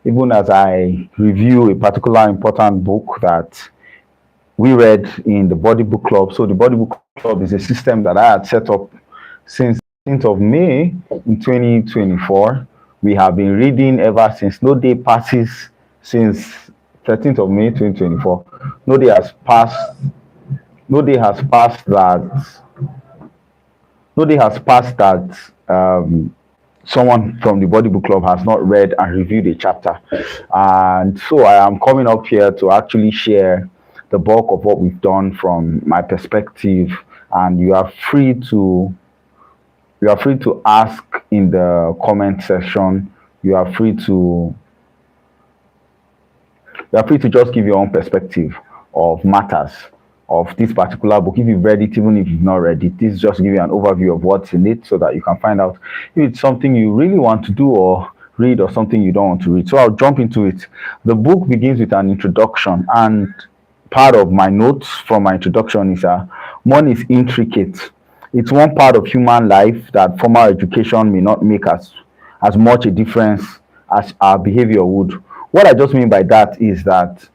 even as I review a particular important book that we read in the Body Book Club. So the Body Book Club is a system that I had set up since 13th of May in 2024. We have been reading ever since. No day passes since 13th of May 2024. No day has passed. No day has passed that. No day has passed that someone from the Body Book Club has not read and reviewed a chapter. And so I am coming up here to actually share the bulk of what we've done from my perspective. And you are free to ask in the comment section. You are free to just give your own perspective of matters of this particular book. If you've read it, even if you've not read it, this is just to give you an overview of what's in it so that you can find out if it's something you really want to do or read or something you don't want to read. So I'll jump into it. The book begins with an introduction, and part of my notes from my introduction is money is intricate. It's one part of human life that formal education may not make as much a difference as our behavior would. What I just mean by that is that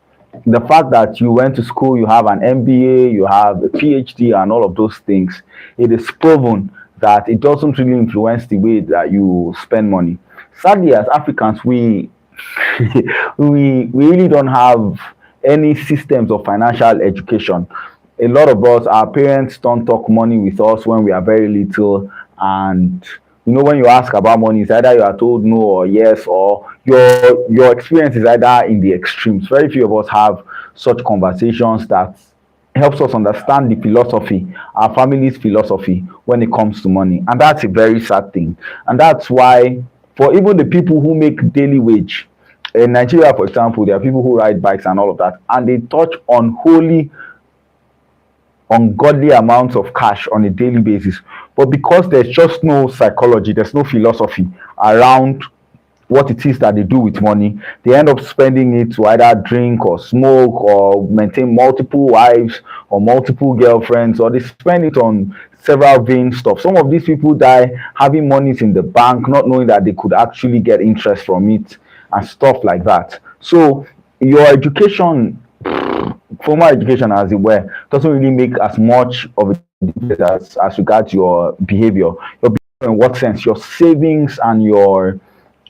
the fact that you went to school, you have an MBA, you have a PhD, and all of those things, it is proven that it doesn't really influence the way that you spend money. Sadly, as Africans, we we really don't have any systems of financial education. A lot of us, our parents don't talk money with us when we are very little, and when you ask about money, it's either you are told no or yes, or your experience is either in the extremes. Very few of us have such conversations that helps us understand the philosophy, our family's philosophy when it comes to money. And that's a very sad thing. And that's why for even the people who make daily wage, in Nigeria, for example, there are people who ride bikes and all of that, and they touch unholy, ungodly amounts of cash on a daily basis. But because there's just no psychology, there's no philosophy around what it is that they do with money, they end up spending it to either drink or smoke or maintain multiple wives or multiple girlfriends, or they spend it on several vain stuff. Some of these people die having monies in the bank, not knowing that they could actually get interest from it and stuff like that. So your education, formal education as it were, doesn't really make as much of a difference as regards your behavior. Your behavior in what sense? Your savings and your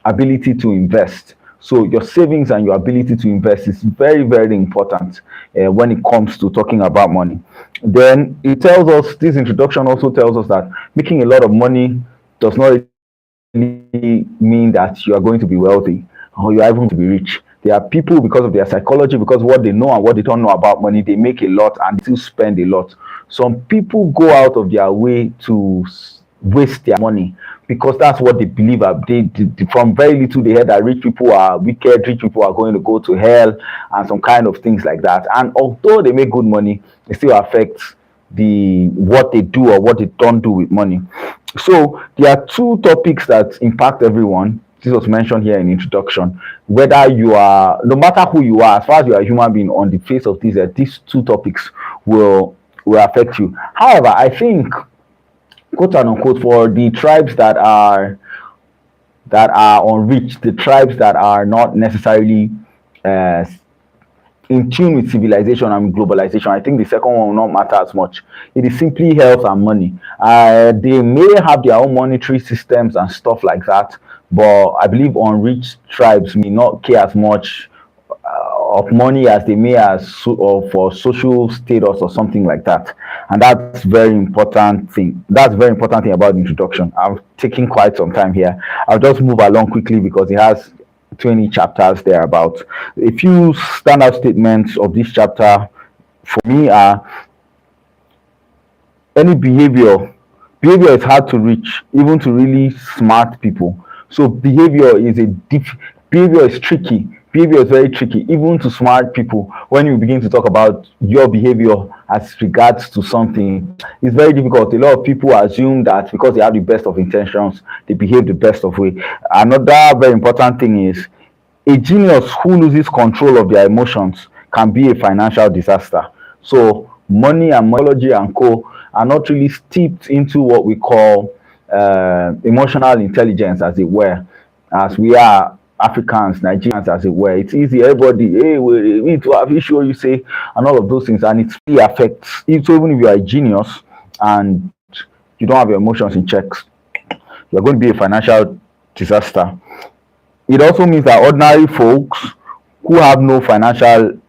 ability to invest. So your savings and your ability to invest is very, very important when it comes to talking about money. Then it tells us, this introduction also tells us that making a lot of money does not really mean that you are going to be wealthy or you are even to be rich. There are people, because of their psychology, because of what they know and what they don't know about money, they make a lot and still spend a lot. Some people go out of their way to waste their money because that's what they believe. From very little they heard that rich people are wicked, rich people are going to go to hell, and some kind of things like that. And although they make good money, it still affects what they do or what they don't do with money. So there are two topics that impact everyone. This was mentioned here in introduction. Whether you are, no matter who you are, as far as you are a human being on the face of this earth, these two topics will affect you. However, I think, quote and unquote, for the tribes that are unreached, the tribes that are not necessarily in tune with civilization and globalization, I think the second one will not matter as much. It is simply health and money. They may have their own monetary systems and stuff like that, but I believe unreached tribes may not care as much of money as they may or for social status or something like that. And that's very important thing. That's very important thing about the introduction. I'm taking quite some time here. I'll just move along quickly because it has 20 chapters there. About a few standout statements of this chapter for me are: any behavior is hard to reach, even to really smart people. So behavior is tricky. Behavior is very tricky, even to smart people. When you begin to talk about your behavior as regards to something, it's very difficult. A lot of people assume that because they have the best of intentions, they behave the best of way. Another very important thing is a genius who loses control of their emotions can be a financial disaster. So money and mythology and co are not really steeped into what we call emotional intelligence, as it were, as we are Africans, Nigerians, as it were. It's easy. Everybody, hey, we need to have issue, you say, and all of those things, and it really affects. So even if you are a genius and you don't have your emotions in checks, you're going to be a financial disaster. It also means that ordinary folks who have no financial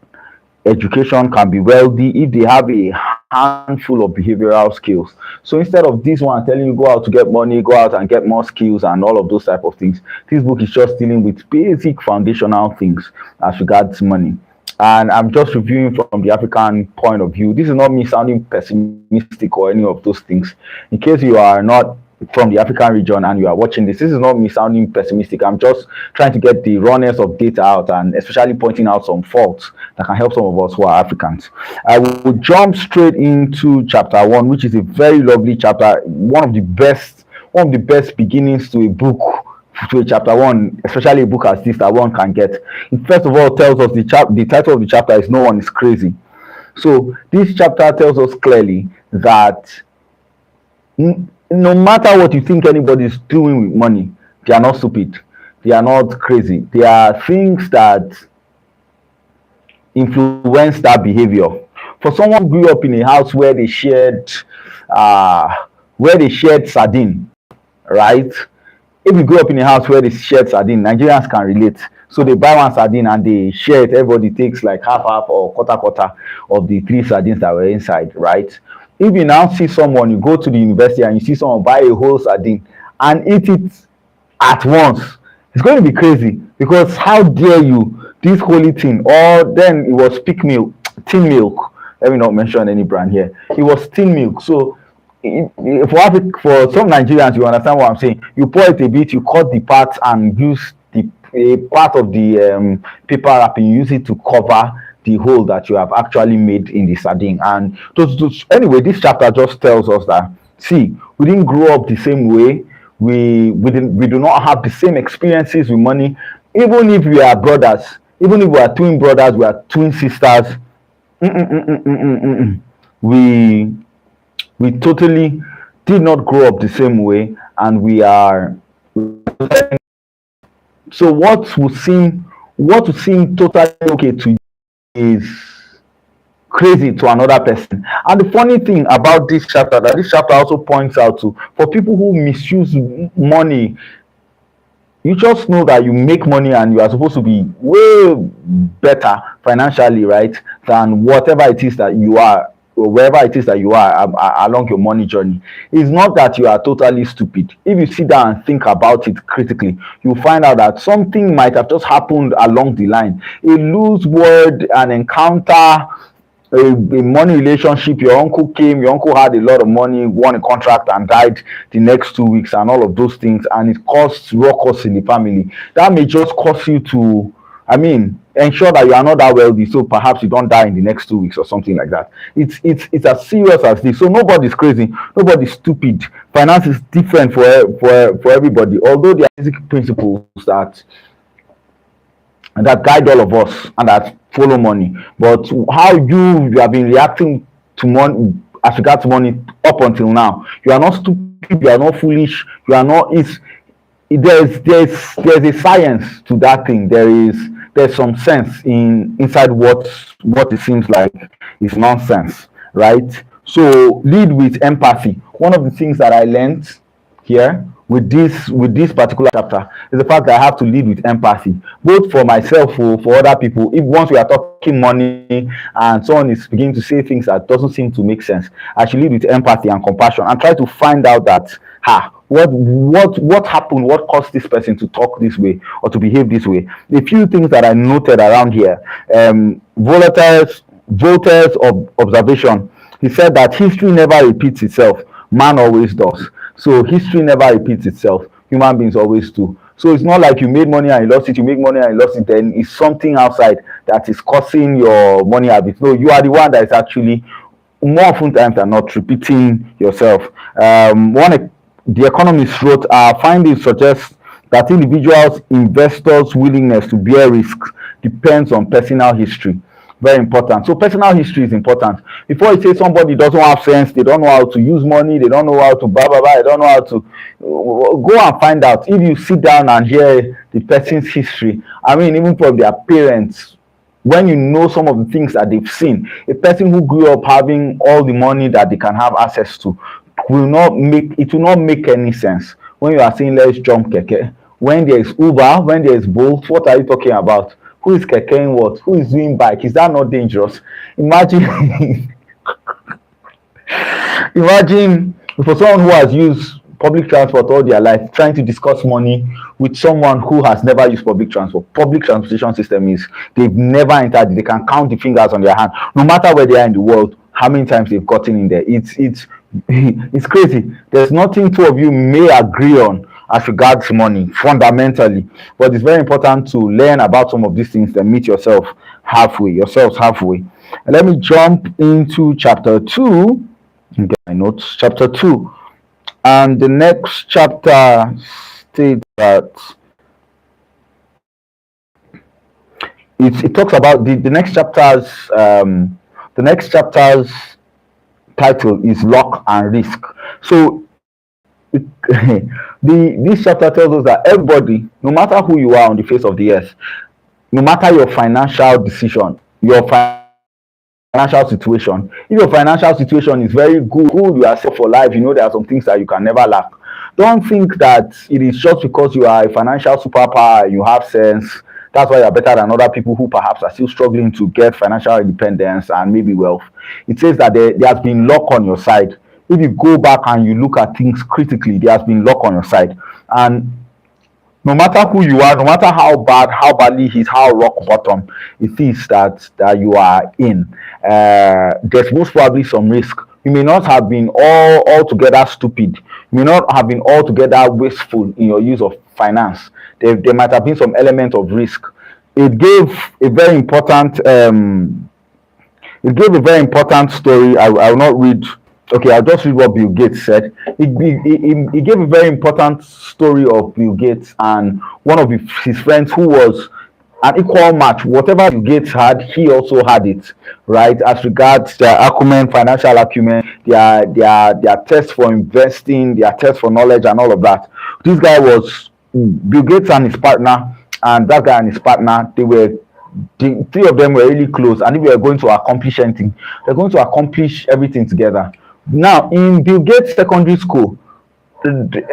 education can be wealthy if they have a handful of behavioral skills. So instead of this one telling you go out to get money, go out and get more skills and all of those type of things, this book is just dealing with basic foundational things as regards money. And I'm just reviewing from the African point of view. This is not me sounding pessimistic or any of those things. In case you are not from the African region and you are watching this is not me sounding pessimistic. I'm just trying to get the rawness of data out and especially pointing out some faults that can help some of us who are Africans. I will jump straight into chapter 1, which is a very lovely chapter, one of the best beginnings to a book, to a chapter 1, especially a book as this that one can get. It first of all tells us the title of the chapter is No One is Crazy. So this chapter tells us clearly that no matter what you think anybody is doing with money, they are not stupid. They are not crazy. There are things that influence that behavior. For someone who grew up in a house where they shared sardine, right? If you grew up in a house where they shared sardine, Nigerians can relate. So they buy one sardine and they share it. Everybody takes like half or quarter of the 3 sardines that were inside, right? If you now see someone, you go to the university and you see someone buy a whole sardine and eat it at once, it's going to be crazy because how dare you, this holy thing. Or then it was peak milk, tin milk. Let me not mention any brand here. It was tin milk. So for some Nigerians, you understand what I'm saying. You pour it a bit, you cut the part and use a part of the paper wrapping, use it to cover the hole that you have actually made in the sardine. And anyway, this chapter just tells us that, see, we didn't grow up the same way. We do not have the same experiences with money. Even if we are brothers, even if we are twin brothers, we are twin sisters, we totally did not grow up the same way, and we are. So what would seem totally okay to you is crazy to another person. And the funny thing about this chapter, that this chapter also points out to, for people who misuse money, you just know that you make money and you are supposed to be way better financially, right, than whatever it is that you are, or wherever it is that you are along your money journey. It's not that you are totally stupid. If you sit down and think about it critically, you'll find out that something might have just happened along the line. A loose word, an encounter, a money relationship, your uncle had a lot of money, won a contract and died the next 2 weeks and all of those things, and it caused ruckus in the family. That may just cause you to, ensure that you are not that wealthy, so perhaps you don't die in the next 2 weeks or something like that. It's as serious as this. So nobody's crazy, nobody's stupid. Finance is different for everybody, although there are basic principles that guide all of us and that follow money. But how you have been reacting to money as regards money up until now, you are not stupid, you are not foolish, you are not. There's a science to that thing. There's some sense inside what it seems like is nonsense, right? So lead with empathy. One of the things that I learned here with this particular chapter is the fact that I have to lead with empathy, both for myself or for other people. If once we are talking money and someone is beginning to say things that doesn't seem to make sense, I should lead with empathy and compassion and try to find out that what happened, what caused this person to talk this way or to behave this way. A few things that I noted around here. Voltaire's observation. He said that history never repeats itself, man always does. So history never repeats itself, human beings always do. So it's not like you made money and you lost it, then it's something outside that is causing your money habits. No, you are the one that is actually more often times than not repeating yourself. The Economist wrote, our findings suggest that individuals' investors' willingness to bear risks depends on personal history. Very important. So personal history is important. Before you say somebody doesn't have sense, they don't know how to use money, they don't know how to blah blah blah, they don't know how to go and find out. If you sit down and hear the person's history. I mean, even from their parents, when you know some of the things that they've seen, a person who grew up having all the money that they can have access to will not make any sense when you are saying let's jump keke. When there is Uber, when there is Bolt, what are you talking about? Who is kekeing what? Who is doing bike? Is that not dangerous? Imagine imagine for someone who has used public transport all their life trying to discuss money with someone who has never used public transport. Public transportation system is they've never entered it. They can count the fingers on their hand, no matter where they are in the world, how many times they've gotten in there. It's it's crazy. There's nothing two of you may agree on as regards money fundamentally, but it's very important to learn about some of these things and meet yourselves halfway. And let me jump into chapter 2. Get my notes. Chapter 2, and the next chapter states that it talks about the next chapter's title is luck and risk. So this chapter tells us that everybody, no matter who you are on the face of the earth, no matter your financial decision, your financial situation, if your financial situation is very good, you are set for life, you know there are some things that you can never lack. Don't think that it is just because you are a financial superpower, you have sense, that's why you're better than other people who perhaps are still struggling to get financial independence and maybe wealth. It says that there has been luck on your side. If you go back and you look at things critically, there has been luck on your side. And no matter who you are, no matter how badly hit, how rock bottom it is that you are in, there's most probably some risk. You may not have been altogether stupid. You may not have been altogether wasteful in your use of finance. There might have been some element of risk. It gave a very important story. I will not read. Okay, I'll just read what Bill Gates said. He gave a very important story of Bill Gates and one of his friends who was an equal match. Whatever Bill Gates had, he also had it, right? As regards their acumen, financial acumen, their test for investing, their test for knowledge, and all of that. This guy was Bill Gates and his partner, and that guy and his partner, the three of them were really close, and if they were going to accomplish anything, they're going to accomplish everything together. Now, in Bill Gates secondary school,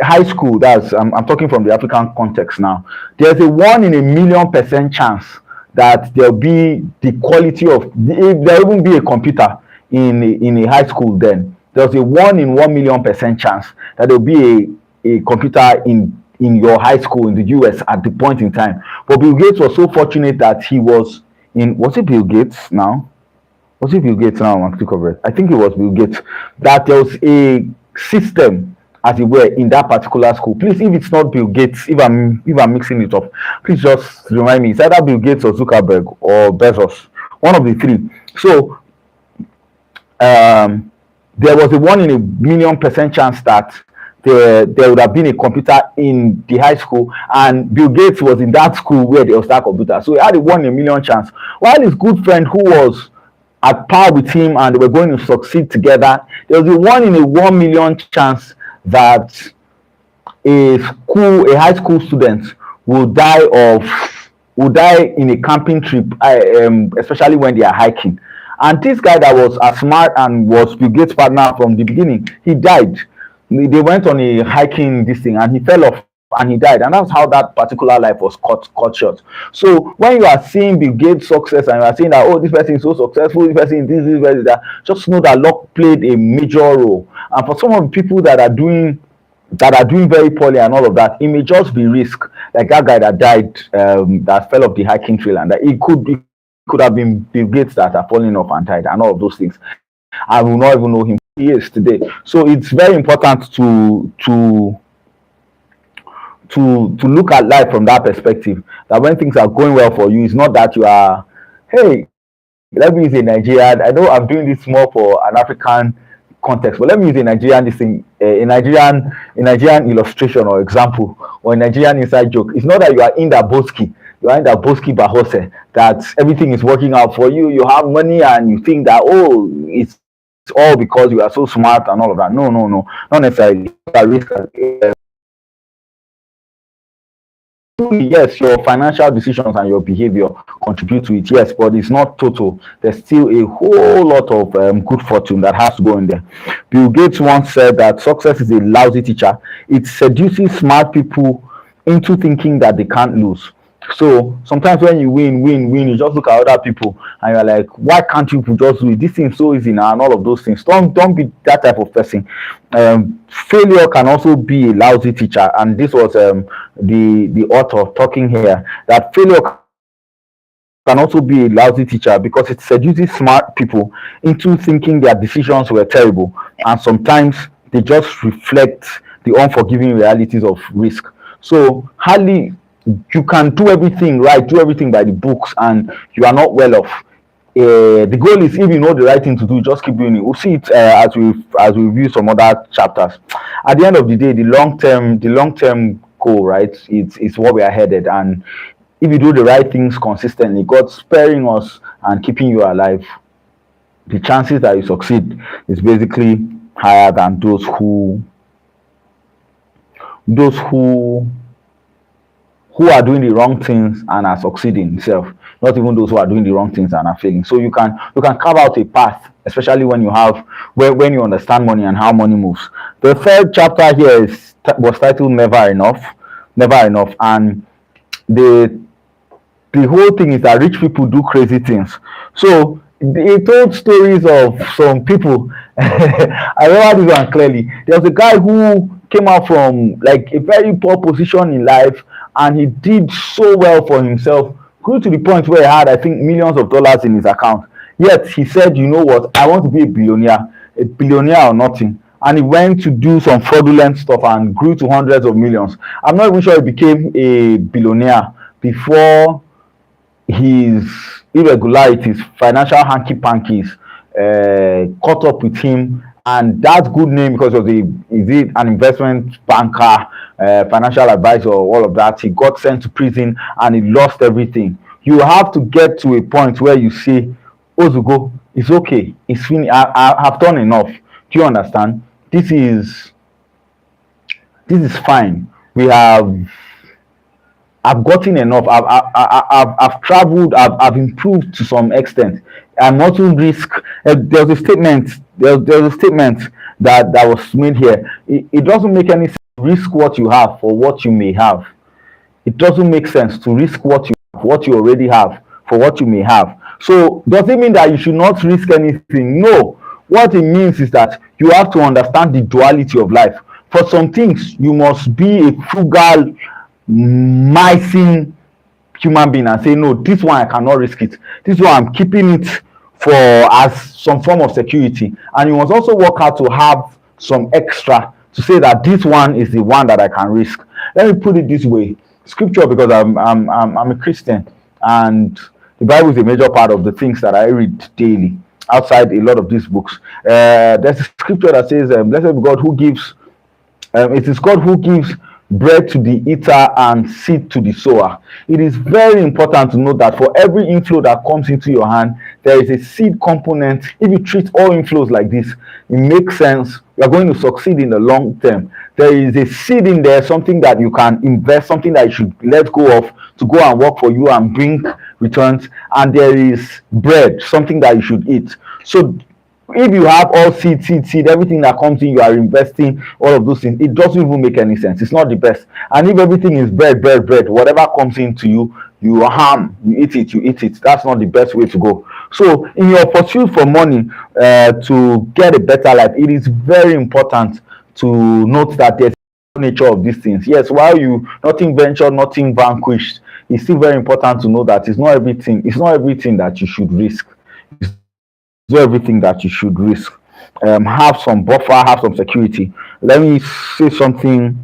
high school, that's I'm talking from the African context now, there's a 1 in a million % chance that there'll be the quality of, there won't be a computer in a high school then. There's a 1 in 1 million % chance that there'll be a computer in your high school in the US at the point in time. But Bill Gates was so fortunate that he was it Bill Gates now? Was it Bill Gates now? I think it was Bill Gates. That there was a system, as it were, in that particular school. Please, if it's not Bill Gates, if I'm mixing it up, please just remind me. It's either Bill Gates or Zuckerberg or Bezos, one of the three. So there was a 1 in a million % chance that there would have been a computer in the high school, and Bill Gates was in that school where there was that computer. So he had a 1 in a million chance. While his good friend who was at par with him and they were going to succeed together, there was a 1 in a 1 million chance that a high school student will die in a camping trip, especially when they are hiking. And this guy that was as smart and was Bill Gates' partner from the beginning, he died. They went on a hiking this thing and he fell off and he died, and that's how that particular life was cut short. So when you are seeing Bill Gates' success and you are saying that, oh, this person is so successful, this person is this person is that, just know that luck played a major role. And for some of the people that are doing very poorly and all of that, it may just be risk, like that guy that died, that fell off the hiking trail, and that it could have been Bill Gates that are falling off and died and all of those things. I will not even know him who he is today. So it's very important to look at life from that perspective, that when things are going well for you, it's not that you are, hey, let me use a Nigerian, I know I'm doing this more for an African context, but let me use a Nigerian Nigerian illustration or example, or a Nigerian inside joke. It's not that you are in that Boski, you are in that Boski Bahose, that everything is working out for you, you have money and you think that, oh, it's all because you are so smart and all of that. No, not necessarily. yes, your financial decisions and your behavior contribute to it, yes, but it's not total. There's still a whole lot of good fortune that has to go in there. Bill Gates once said that success is a lousy teacher. It seduces smart people into thinking that they can't lose. So sometimes when you win, you just look at other people and you're like, why can't you just do it? This thing's so easy now, and all of those things. Don't be that type of person. Failure can also be a lousy teacher, and this was the author talking here, that failure can also be a lousy teacher because it seduces smart people into thinking their decisions were terrible, and sometimes they just reflect the unforgiving realities of risk. So hardly you can do everything right, do everything by the books, and you are not well off. The goal is, if you know the right thing to do, just keep doing it. We'll see it as we review some other chapters. At the end of the day, the long term goal, right? It's what we are headed, and if you do the right things consistently, God sparing us and keeping you alive, the chances that you succeed is basically higher than those who are doing the wrong things and are succeeding itself, not even those who are doing the wrong things and are failing. So you can carve out a path, especially when when you understand money and how money moves. The third chapter here was titled Never Enough. Never Enough. And the whole thing is that rich people do crazy things. So he told stories of some people. I remember this one clearly. There was a guy who came out from like a very poor position in life, and he did so well for himself, grew to the point where he had, I think, millions of dollars in his account. Yet he said, you know what, I want to be a billionaire or nothing. And he went to do some fraudulent stuff and grew to hundreds of millions. I'm not even sure he became a billionaire before his irregularities, financial hanky pankies, caught up with him, and that good name, because of is it an investment banker, financial advisor, all of that, he got sent to prison and he lost everything. You have to get to a point where you say, Ozugo, it's okay, it's finished, I have done enough. Do you understand? This is fine. I've gotten enough. I've traveled. I've improved to some extent. I'm not to risk. There's a statement. There's a statement that was made here. It doesn't make any sense to risk what you have for what you may have. It doesn't make sense to risk what you already have for what you may have. So does it mean that you should not risk anything? No. What it means is that you have to understand the duality of life. For some things, you must be a frugal, micing human being and say, no, this one I cannot risk it. This one I'm keeping it for as some form of security. And you must also work out to have some extra to say that this one is the one that I can risk. Let me put it this way. Scripture, because I'm a Christian, and the Bible is a major part of the things that I read daily outside a lot of these books. There's a scripture that says, blessed be God who gives, it is God who gives bread to the eater and seed to the sower. It is very important to note that for every inflow that comes into your hand, there is a seed component. If you treat all inflows like this, it makes sense. You are going to succeed in the long term. There is a seed in there, something that you can invest, something that you should let go of to go and work for you and bring returns. And there is bread, something that you should eat. So if you have all seed, everything that comes in, you are investing, all of those things, it doesn't even make any sense. It's not the best. And if everything is bread, whatever comes into you, you eat it. That's not the best way to go. So in your pursuit for money, to get a better life, it is very important to note that there's nature of these things. Yes, while nothing ventured, nothing vanquished, it's still very important to know that it's not everything that you should risk. Do everything that you should risk. Have some buffer, have some security. Let me say something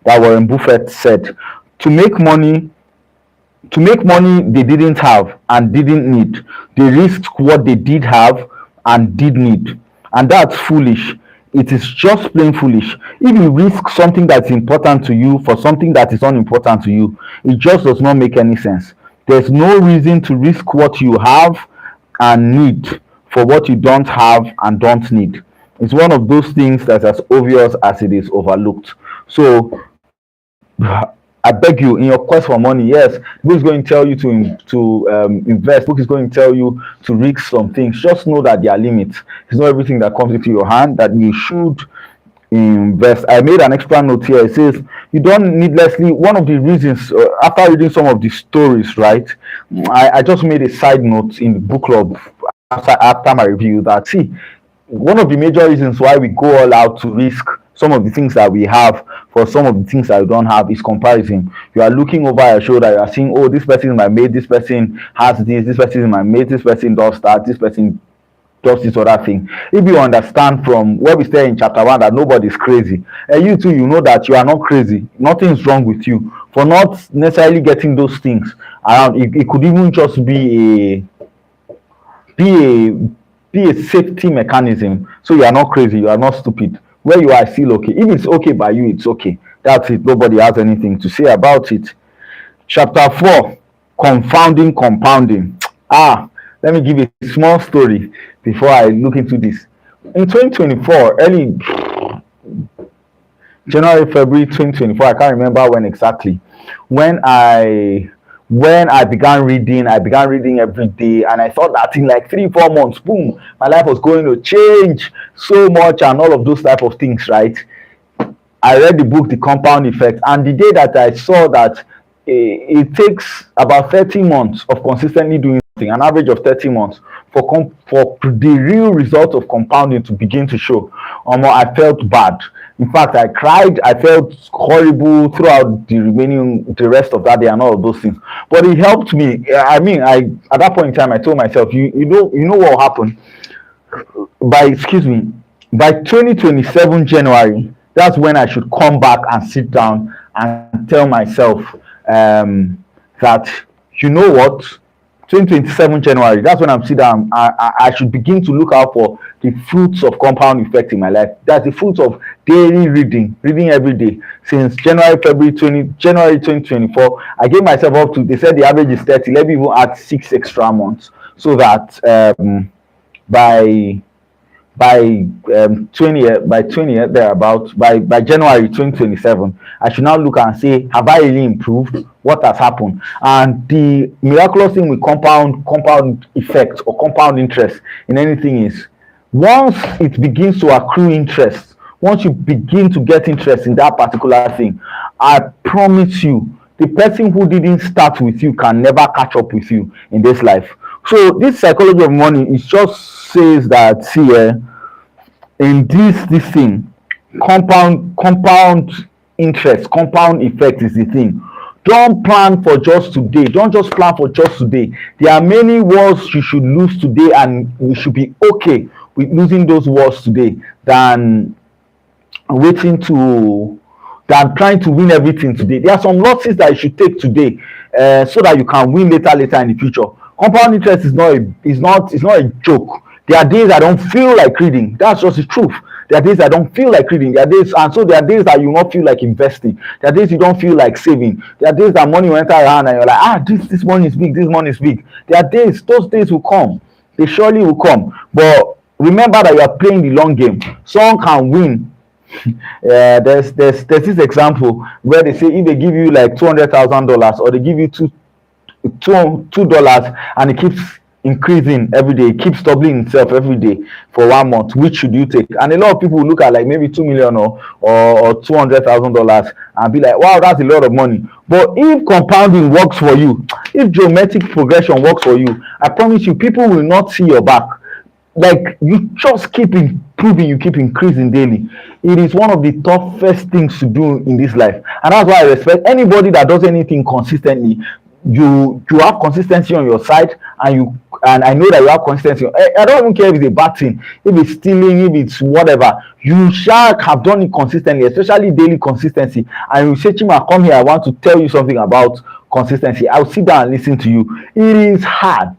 that Warren Buffett said. To make money they didn't have and didn't need. They risked what they did have and did need. And that's foolish. It is just plain foolish. If you risk something that's important to you for something that is unimportant to you, it just does not make any sense. There's no reason to risk what you have and need for what you don't have and don't need. It's one of those things that's as obvious as it is overlooked. So I beg you, in your quest for money, yes, the book is going to tell you to invest. The book is going to tell you to risk some things. Just know that there are limits. It's not everything that comes into your hand that you should invest. I made an extra note here. It says you don't needlessly. One of the reasons, after reading some of the stories, right? I just made a side note in the book club after my review that see one of the major reasons why we go all out to risk some of the things that we have for some of the things that we don't have is comparison. You are looking over your shoulder, you are seeing, oh, this person is my mate, this person has this person is my mate, this person does that, this person does this other thing. If you understand from what we say in chapter 1 that nobody is crazy, and you too, you know that you are not crazy, nothing's wrong with you for not necessarily getting those things around. It could even just be a be a safety mechanism. So you are not crazy, you are not stupid. Where you are still okay. If it's okay by you, it's okay. That's it. Nobody has anything to say about it. Chapter 4, confounding compounding. Let me give a small story before I look into this. In 2024, early January, February 2024, I can't remember when exactly, when I began reading every day, and I thought that in like 3-4 months, boom, my life was going to change so much and all of those type of things, right? I read the book The Compound Effect, and the day that I saw that it takes about 30 months of consistently doing something, an average of 30 months for the real result of compounding to begin to show. I felt bad. In fact, I cried. I felt horrible throughout the rest of that day and all of those things. But it helped me. I mean, at that point in time, I told myself, you know what will happen by 2027 January. That's when I should come back and sit down and tell myself that you know what, 2027 January, that's when I'm sitting down. I should begin to look out for the fruits of compound effect in my life. That's the fruits of daily reading every day since January 2024. I gave myself up to, they said the average is 30. Let me even add 6 extra months so that by 20 thereabout, by January 2027, I should now look and say, have I really improved? What has happened? And the miraculous thing with compound effect or compound interest in anything is, once it begins to accrue interest, once you begin to get interest in that particular thing, I promise you, the person who didn't start with you can never catch up with you in this life. So this psychology of money, it just says that, see, in this thing, compound interest, compound effect is the thing. Don't plan for just today. Don't just plan for just today. There are many wars you should lose today, and you should be okay with losing those wars today than trying to win everything today. There are some losses that you should take today, so that you can win later in the future. Compound interest is not a joke. There are days I don't feel like reading. That's just the truth. There are days I don't feel like reading. There are days that you not feel like investing. There are days you don't feel like saving. There are days that money will enter your hand and you're like, this money is big, this money is big. There are days, those days will come. They surely will come. But remember that you are playing the long game. Someone can win. There's this example where they say if they give you like $200,000 or they give you $2 and it keeps increasing every day, it keeps doubling itself every day for 1 month, which should you take? And a lot of people will look at like maybe 2 million or $200,000 and be like, wow, that's a lot of money. But if compounding works for you, if geometric progression works for you, I promise you, people will not see your back. Like, you just keep improving, you keep increasing daily. It is one of the toughest things to do in this life, and that's why I respect anybody that does anything consistently. You have consistency on your side, and I know that you have consistency. I don't even care if it's a bad thing, if it's stealing, if it's whatever. You shall have done it consistently, especially daily consistency. And you say, Chima, come here, I want to tell you something about consistency. I'll sit down and listen to you. It is hard.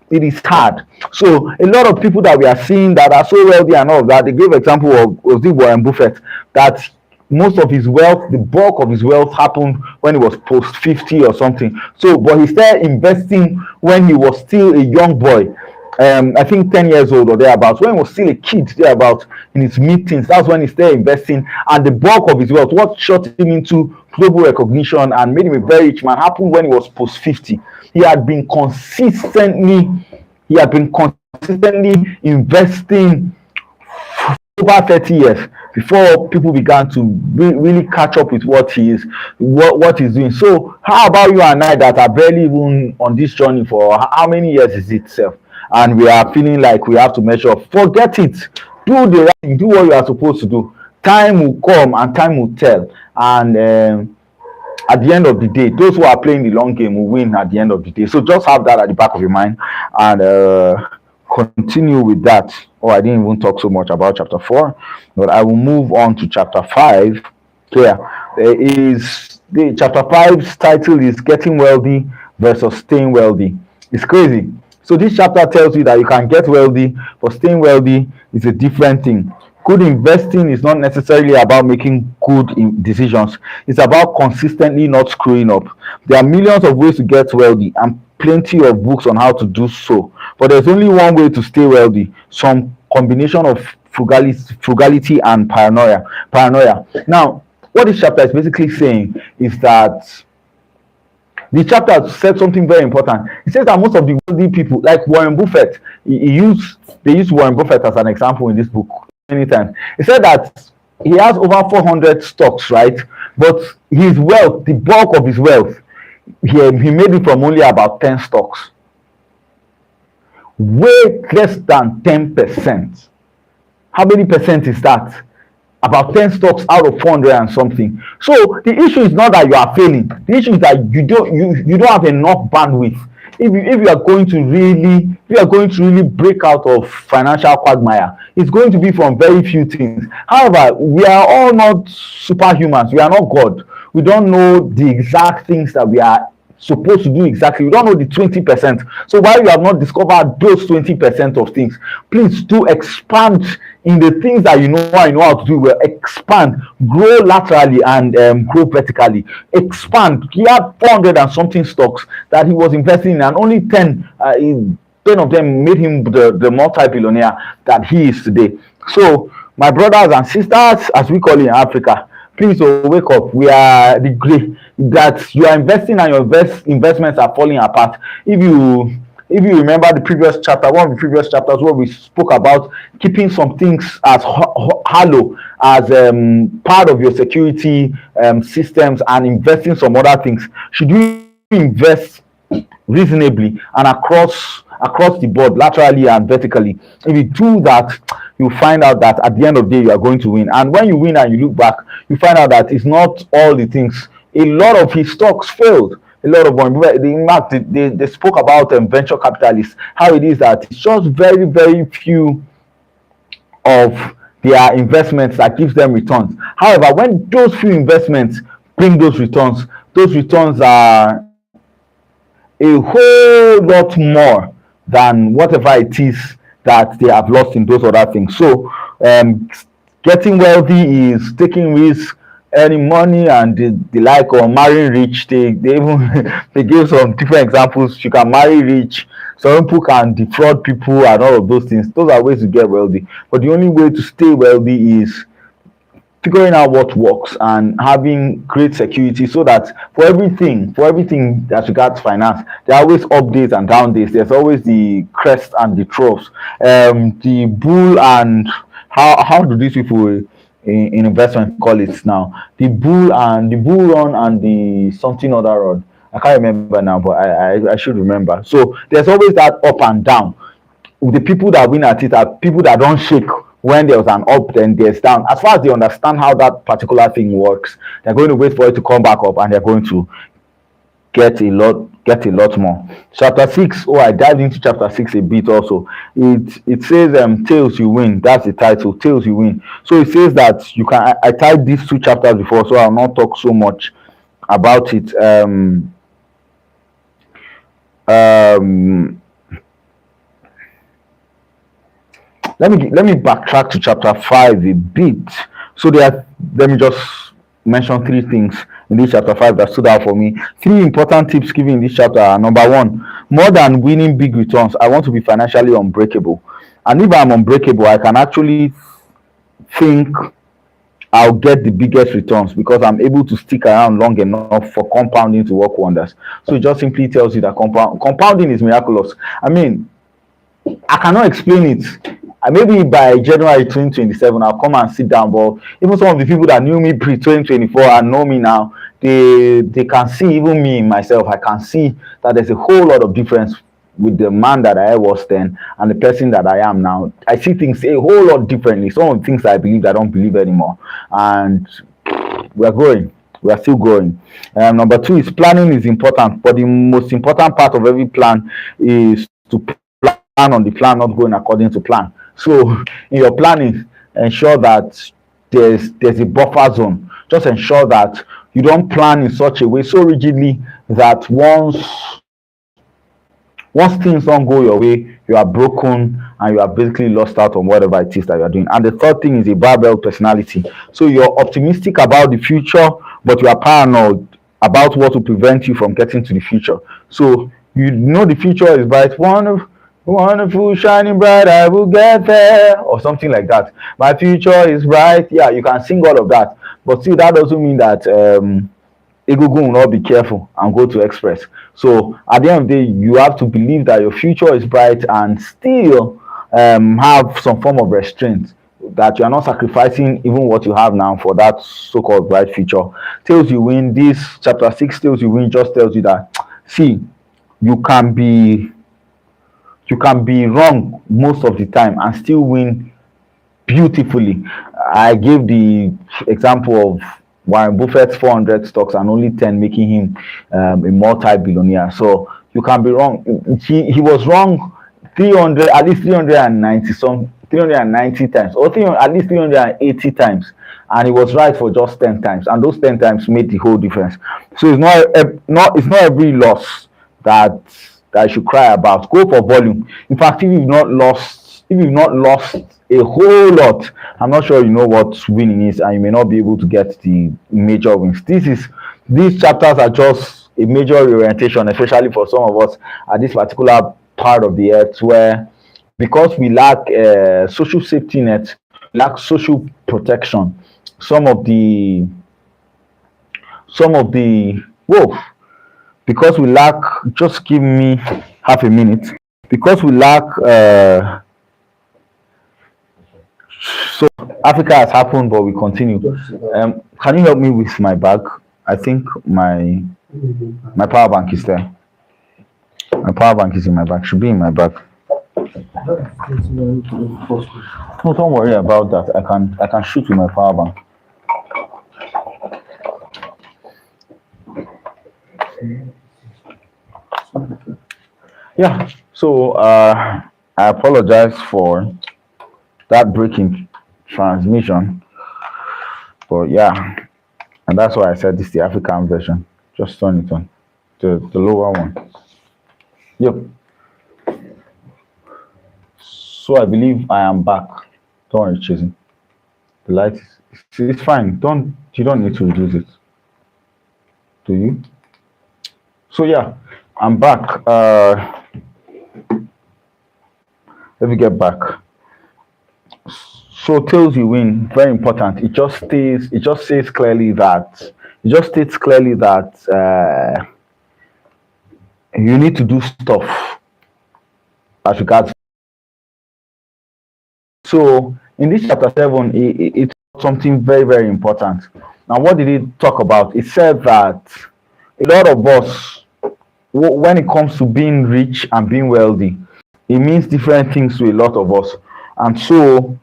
It is hard. So a lot of people that we are seeing that are so wealthy and all of that, they gave example of Warren Buffett, that most of his wealth, the bulk of his wealth happened when he was post 50 or something. So, but he started investing when he was still a young boy. I think 10 years old or thereabouts, when he was still a kid thereabouts in his mid-teens. That's when he started investing, and the bulk of his wealth, what shot him into global recognition and made him a very rich man, happened when he was post 50. He had been consistently investing over 30 years before people began to really catch up with what he's doing. So how about you and I that are barely even on this journey for how many years is it itself, and we are feeling like we have to measure up? Forget it. Do the right thing. Do what you are supposed to do. Time will come and time will tell, and at the end of the day, those who are playing the long game will win at the end of the day. So just have that at the back of your mind, and continue with that. Oh, I didn't even talk so much about chapter 4, but I will move on to chapter 5. So yeah, is the chapter 5's title is Getting Wealthy versus Staying Wealthy. It's crazy. So this chapter tells you that you can get wealthy, but staying wealthy is a different thing. Good investing is not necessarily about making good decisions. It's about consistently not screwing up. There are millions of ways to get wealthy and plenty of books on how to do so. But there's only one way to stay wealthy: some combination of frugality and paranoia. Now, what this chapter is basically saying is that the chapter said something very important. It says that most of the wealthy people, like Warren Buffett, they use Warren Buffett as an example in this book many times. He said that he has over 400 stocks, right? But his wealth, the bulk of his wealth, he made it from only about 10 stocks. Way less than 10%. How many percent is that? About 10 stocks out of 400 and something. So the issue is not that you are failing. The issue is that you don't have enough bandwidth. If you are going to really break out of financial quagmire, it's going to be from very few things. However, we are all not superhumans. We are not God. We don't know the exact things that we are supposed to do exactly. We don't know the 20%. So while you have not discovered those 20% of things, please do expand in the things that you know how to do well. Expand, grow laterally and grow vertically. Expand. He had 400 and something stocks that he was investing in, and only 10 of them made him the multi-billionaire that he is today. So my brothers and sisters, as we call it in Africa, please wake up. We are the great that you are investing and your investments are falling apart. If you remember the previous chapter, one of the previous chapters where we spoke about keeping some things as hollow as part of your security systems and investing some other things, should you invest reasonably and across the board, laterally and vertically? If you do that, you find out that at the end of the day you are going to win. And when you win and you look back, you find out that it's not all the things. A lot of his stocks failed. A lot of them. They spoke about venture capitalists, how it is that it's just very, very few of their investments that gives them returns. However, when those few investments bring those returns are a whole lot more than whatever it is that they have lost in those other things. So getting wealthy is taking risks, earning money, and the like, or marrying rich. They even they give some different examples. You can marry rich. Some people can defraud people and all of those things. Those are ways to get wealthy. But the only way to stay wealthy is figuring out what works and having great security, so that for everything that regards finance, there are always up days and down days. There's always the crest and the troughs, the bull and how do these people in investment call it now, the bull run and the something other run. I can't remember now, but I should remember. So there's always that up and down. The people that win at it are people that don't shake. When there's an up, then there's down. As far as they understand how that particular thing works, they're going to wait for it to come back up, and they're going to get a lot more. Chapter 6. Oh, I dived into chapter 6 a bit also. It says Tails You Win. That's the title. Tails You Win. So it says that you can. I typed these two chapters before, so I'll not talk so much about it. Let me backtrack to chapter 5 a bit. So let me just mention three things in this chapter 5 that stood out for me. Three important tips given in this chapter are: number one, more than winning big returns, I want to be financially unbreakable. And if I'm unbreakable, I can actually think I'll get the biggest returns because I'm able to stick around long enough for compounding to work wonders. So it just simply tells you that compounding is miraculous. I mean, I cannot explain it. Maybe by January 2027, I'll come and sit down. But even some of the people that knew me pre 2024 and know me now, they can see, even me myself, I can see that there's a whole lot of difference with the man that I was then and the person that I am now. I see things a whole lot differently. Some of the things I believed, I don't believe anymore. And we're growing. We are still growing. Number two is planning is important, but the most important part of every plan is to plan on the plan not going according to plan. So in your planning, ensure that there's a buffer zone. Just ensure that you don't plan in such a way so rigidly that once things don't go your way, you are broken and you are basically lost out on whatever it is that you are doing. And the third thing is a barbell personality. So you're optimistic about the future, but you are paranoid about what will prevent you from getting to the future. So you know the future is bright, wonderful, shining bright, I will get there, or something like that. My future is bright. Yeah, you can sing all of that, but still, that doesn't mean that Egungun will not be careful and go to express. So at the end of the day, you have to believe that your future is bright and still have some form of restraint, that you are not sacrificing even what you have now for that so-called bright future. Tells you win. This chapter 6 tells you win, just tells you that, see, you can be wrong most of the time and still win beautifully. I gave the example of Warren Buffett's 400 stocks and only 10 making him a multi-billionaire. So you can be wrong. He was wrong 300, at least 390 times, or at least 380 times, and he was right for just 10 times, and those 10 times made the whole difference. So it's not every loss that I should cry about. Go for volume. In fact, if you've not lost a whole lot, I'm not sure you know what winning is, and you may not be able to get the major wins. These chapters are just a major reorientation, especially for some of us at this particular part of the earth, where because we lack social safety net, lack social protection, some of the whoa, because we lack, just give me half a minute, because we lack so Africa has happened, but we continue. Can you help me with my bag? I think my power bank is there. My power bank is in my bag. Should be in my bag. No, don't worry about that. I can shoot with my power bank. Yeah. So I apologize for that breaking transmission, but yeah, and that's why I said this is the African version. Just turn it on, the lower one. Yep. So I believe I am back. Don't worry, chasing the light it's fine. You don't need to reduce it, do you? So yeah, I'm back. Let me get back. So tails you win, very important. It just states clearly that you need to do stuff as regards. So in this chapter 7, it's something very, very important. Now, what did it talk about? It said that a lot of us, when it comes to being rich and being wealthy, it means different things to a lot of us. And so,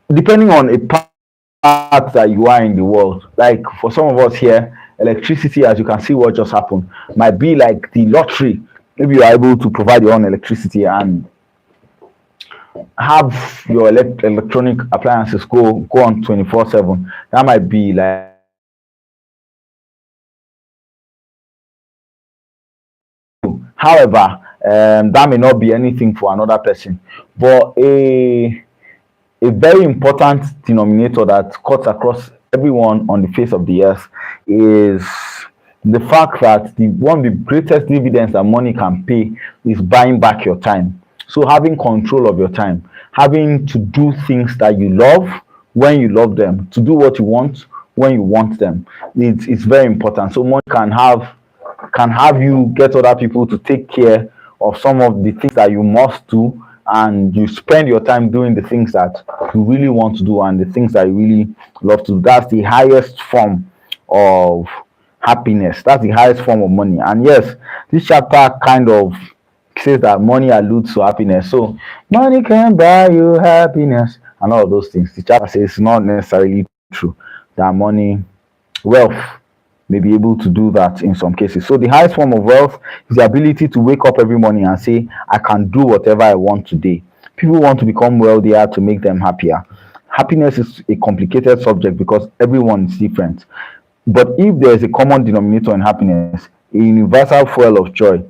depending on a part that you are in the world, like for some of us here, electricity, as you can see what just happened, might be like the lottery. Maybe you are able to provide your own electricity and have your electronic appliances go on 24/7. That might be like, however, that may not be anything for another person, but a very important denominator that cuts across everyone on the face of the earth is the fact that the one of the greatest dividends that money can pay is buying back your time. So having control of your time, having to do things that you love when you love them, to do what you want when you want them. It's very important. So money can have you get other people to take care of some of the things that you must do, and you spend your time doing the things that you really want to do and the things that you really love to do. That's the highest form of happiness. That's the highest form of money. And yes, this chapter kind of says that money alludes to happiness. So money can buy you happiness and all of those things. The chapter says it's not necessarily true that money, wealth, may be able to do that in some cases. So the highest form of wealth is the ability to wake up every morning and say, I can do whatever I want today. People want to become wealthier to make them happier. Happiness is a complicated subject because everyone is different. But if there is a common denominator in happiness, a universal fuel of joy,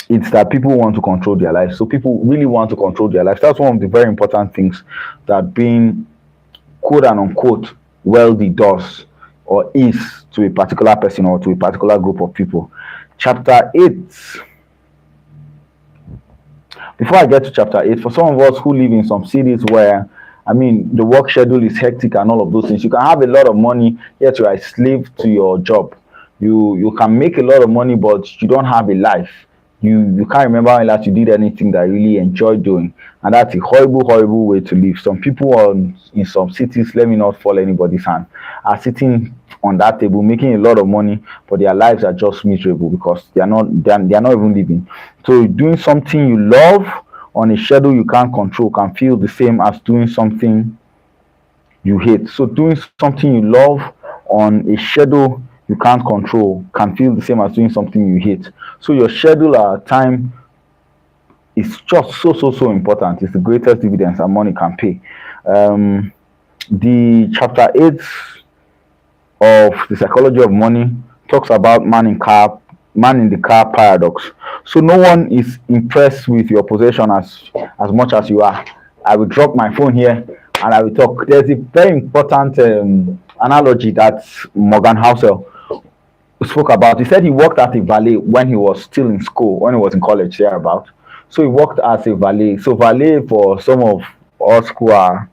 it's that people want to control their lives. So people really want to control their lives. That's one of the very important things that being quote and unquote wealthy does or is to a particular person or to a particular group of people. Chapter 8. Before I get to chapter 8, for some of us who live in some cities where, I mean, the work schedule is hectic and all of those things, you can have a lot of money, yet you are a slave to your job. You can make a lot of money, but you don't have a life. You can't remember when last you did anything that you really enjoyed doing, and that's a horrible way to live. Some people in some cities, let me not fall anybody's hand, are sitting on that table making a lot of money, but their lives are just miserable because they are not even living. So doing something you love on a schedule you can't control can feel the same as doing something you hate. So doing something you love on a schedule you can't control can feel the same as doing something you hate. So your schedule at time is just so important. It's the greatest dividends that money can pay. The chapter 8 of the psychology of money talks about man in the car paradox. So no one is impressed with your possession as much as you are. I will drop my phone here and I will talk. There's a very important analogy that Morgan Housel spoke about. He said he worked as a valet when he was still in school, when he was in college thereabout. So he worked as a valet. So valet, for some of us who are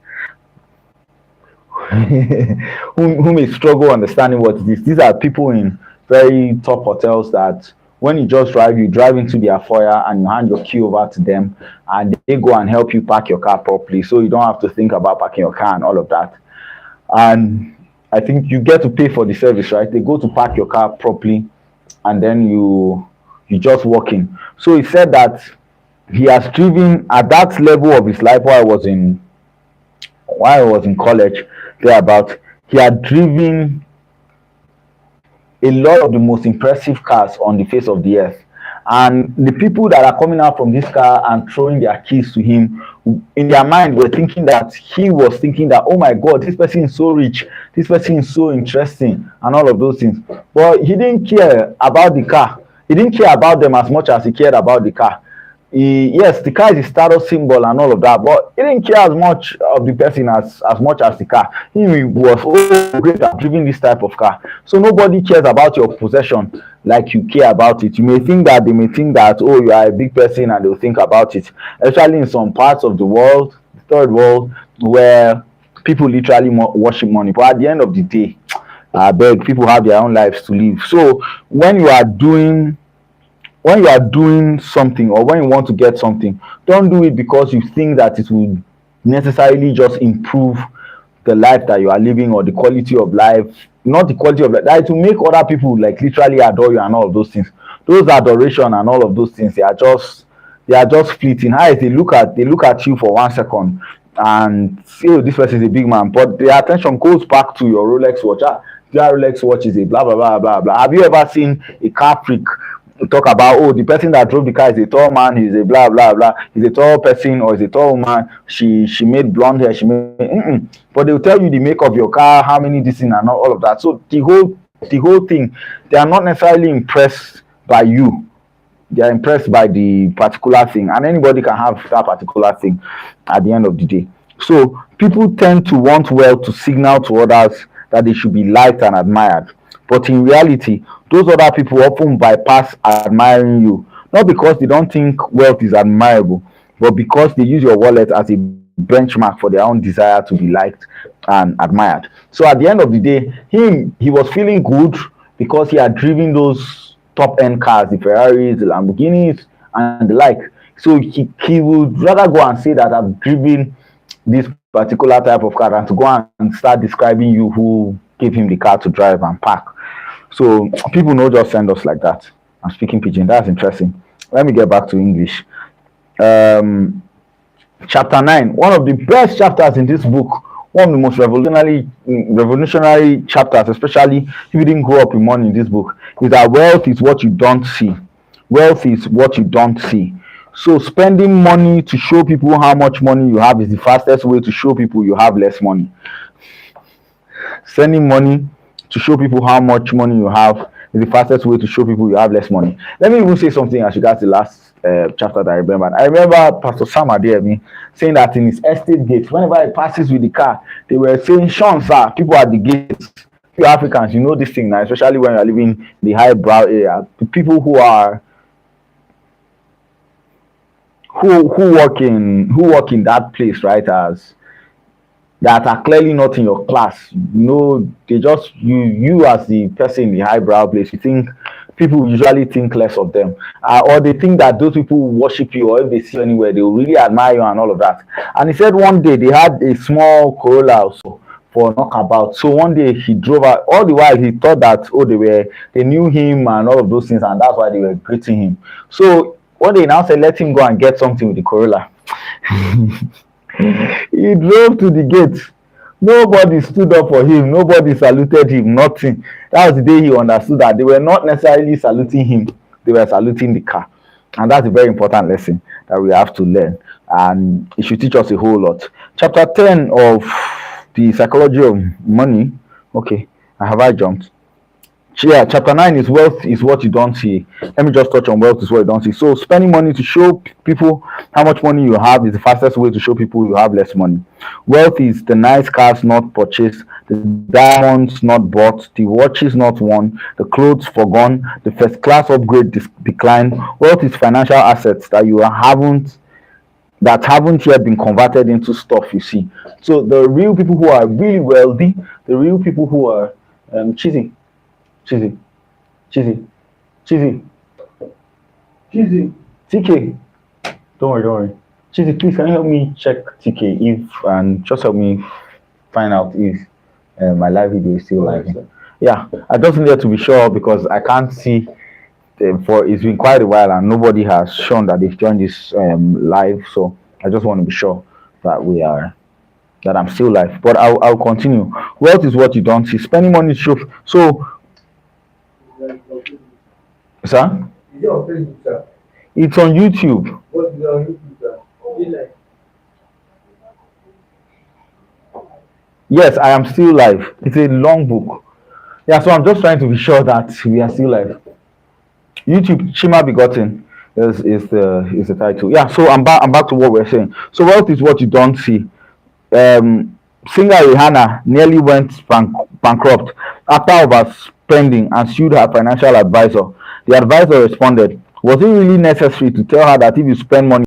who may struggle understanding what it is, these are people in very top hotels that when you just drive, you drive into their foyer and you hand your key over to them and they go and help you park your car properly, so you don't have to think about parking your car and all of that. And I think you get to pay for the service, right? They go to park your car properly and then you just walk in. So he said that he has driven at that level of his life while I was in college thereabout. He had driven a lot of the most impressive cars on the face of the earth, and the people that are coming out from this car and throwing their keys to him, in their mind were thinking that he was thinking that, oh my god, this person is so rich, this person is so interesting and all of those things. But he didn't care about the car. He didn't care about them as much as he cared about the car. Yes, the car is a status symbol and all of that, but he didn't care as much of the person as much as the car. He was so great at driving this type of car. So nobody cares about your possession like you care about it. They may think that, oh, you are a big person and they'll think about it. Especially in some parts of the world, the third world, where people literally worship money. But at the end of the day, I beg, people have their own lives to live. So when you are doing something or when you want to get something, don't do it because you think that it will necessarily just improve the life that you are living or the quality of life. Not the quality of life, that it will make other people like literally adore you and all of those things. Those adoration and all of those things, they are just fleeting. How is they look at you for 1 second and say, oh, this person is a big man, but their attention goes back to your Rolex watch. That Rolex watch is a blah blah blah blah blah. Have you ever seen a car freak talk about, oh, the person that drove the car is a tall man, he's a blah blah blah, he's a tall person or is a tall woman, she made blonde hair, but they'll tell you the make of your car, how many this and all of that. So the whole thing, they are not necessarily impressed by you, they are impressed by the particular thing, and anybody can have that particular thing at the end of the day. So people tend to want wealth to signal to others that they should be liked and admired. But in reality, those other people often bypass admiring you, not because they don't think wealth is admirable, but because they use your wallet as a benchmark for their own desire to be liked and admired. So at the end of the day, he was feeling good because he had driven those top end cars, the Ferraris, the Lamborghinis, and the like. So he would rather go and say that I've driven this particular type of car than to go and start describing you who gave him the car to drive and park. So people don't just send us like that. I'm speaking pidgin. That's interesting. Let me get back to English. Um, Chapter 9, one of the best chapters in this book, one of the most revolutionary chapters, especially if you didn't grow up in money in this book, is that wealth is what you don't see. Wealth is what you don't see. So spending money to show people how much money you have is the fastest way to show people you have less money. Sending money to show people how much money you have is the fastest way to show people you have less money. Let me even say something as regards the last chapter that I remember. I remember Pastor Sam Adeyemi saying that in his estate gate, whenever he passes with the car, they were saying, Sean, sir, people at the gates, you Africans, you know this thing now, especially when you're living in the highbrow area, the people who work in that place, right, as that are clearly not in your class. They just you as the person in the highbrow place, you think people usually think less of them, or they think that those people worship you, or if they see you anywhere, they will really admire you and all of that. And he said one day they had a small Corolla also for knockabout. So one day he drove out. All the while he thought that they knew him and all of those things, and that's why they were greeting him. So one day he now said, let him go and get something with the Corolla. He drove to the gate. Nobody stood up for him. Nobody saluted him. Nothing. That was the day he understood that they were not necessarily saluting him. They were saluting the car. And that's a very important lesson that we have to learn. And it should teach us a whole lot. Chapter 10 of the Psychology of Money. Okay, I jumped? Yeah, chapter 9 is wealth is what you don't see. Let me just touch on wealth is what you don't see. So spending money to show people how much money you have is the fastest way to show people you have less money. Wealth is the nice cars not purchased, the diamonds not bought, the watches not worn, the clothes forgone, the first class upgrade declined. Wealth is financial assets that haven't yet been converted into stuff you see. So the real people who are really wealthy, the real people who are cheesy, TK, don't worry. Cheesy, please can you help me check TK and just help me find out if my live video is still live. Yeah, I just needed to be sure because I can't see for it's been quite a while and nobody has shown that they've joined this live, so I just want to be sure that I'm still live. But I'll continue. Wealth is what you don't see. Spending money to show. So sir? Is it on Facebook, sir? It's on YouTube. What is it on YouTube, sir? Yes, I am still live. It's a long book. Yeah, so I'm just trying to be sure that we are still live. YouTube, Chima Begotten is the title. Yeah, so I'm back to what we're saying. So wealth is what you don't see. Singer Rihanna nearly went bankrupt after overspending and sued her financial advisor. The advisor responded, was it really necessary to tell her that if you spend money,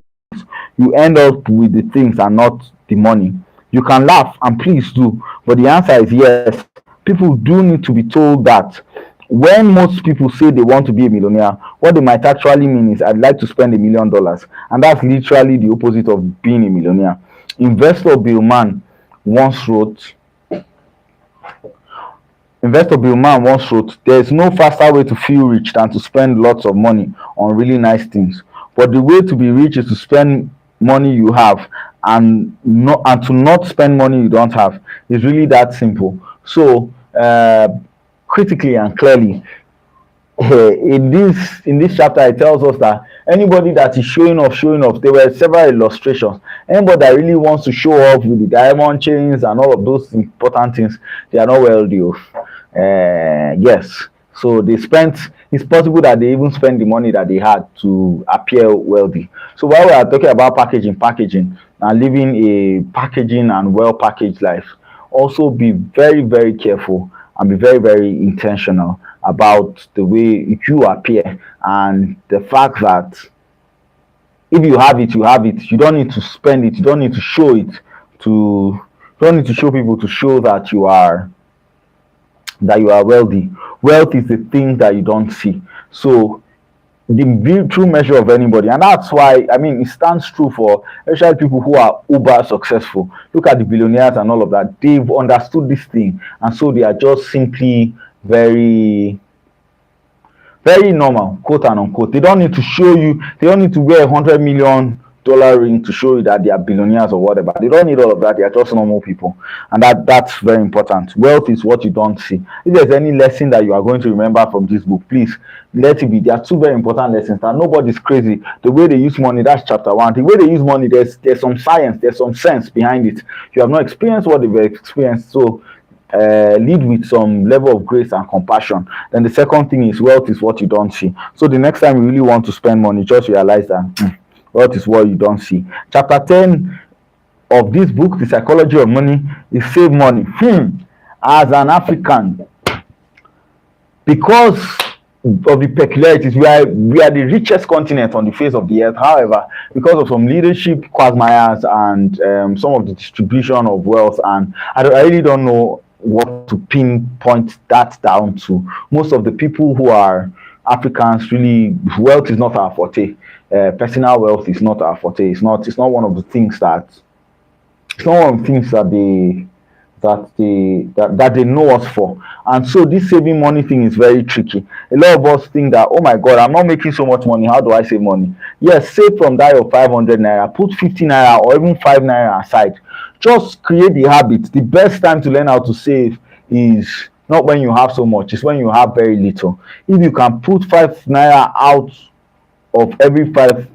you end up with the things and not the money? You can laugh, and please do, but the answer is yes. People do need to be told that. When most people say they want to be a millionaire, what they might actually mean is, I'd like to spend $1 million. And that's literally the opposite of being a millionaire. Investor Bill Mann once wrote, there's no faster way to feel rich than to spend lots of money on really nice things. But the way to be rich is to spend money you have and to not spend money you don't have. It's really that simple. So critically and clearly, in this chapter, it tells us that anybody that is showing off, there were several illustrations. Anybody that really wants to show off with the diamond chains and all of those important things, they are not wealthy. Yes, so it's possible that they even spend the money that they had to appear wealthy. So while we are talking about packaging and living a packaging and well packaged life, also be very, very careful and be very, very intentional about the way you appear, and the fact that if you have it, you have it. You don't need to spend it. You don't need to show it. To you don't need to show people to show that you are wealthy. Wealth is the thing that you don't see. So the real true measure of anybody, and that's why I mean it stands true for especially people who are uber successful. Look at the billionaires and all of that. They've understood this thing, and so they are just simply very, very normal, quote and unquote. They don't need to show you, they don't need to wear $100 million ring to show you that they are billionaires or whatever. They don't need all of that. They are just normal people. And that's very important. Wealth is what you don't see. If there's any lesson that you are going to remember from this book, please let it be. There are two very important lessons. Now, nobody's crazy. The way they use money, that's chapter 1. The way they use money, there's some science, there's some sense behind it. You have not experienced what they've experienced, so lead with some level of grace and compassion. Then the second thing is wealth is what you don't see. So the next time you really want to spend money, just realize that wealth is what you don't see. Chapter 10 of this book, The Psychology of Money, is save money. As an African, because of the peculiarities, we are the richest continent on the face of the earth. However, because of some leadership quagmires and some of the distribution of wealth, and I really don't know what to pinpoint that down to. Most of the people who are Africans, really, wealth is not our forte. Personal wealth is not our forte. It's not one of the things that they know us for. And so this saving money thing is very tricky. A lot of us think that, oh my God, I'm not making so much money. How do I save money? Yes, save from that of 500 naira. Put 50 naira or even 5 naira aside. Just create the habit. The best time to learn how to save is not when you have so much. It's when you have very little. If you can put 5 naira out of every 500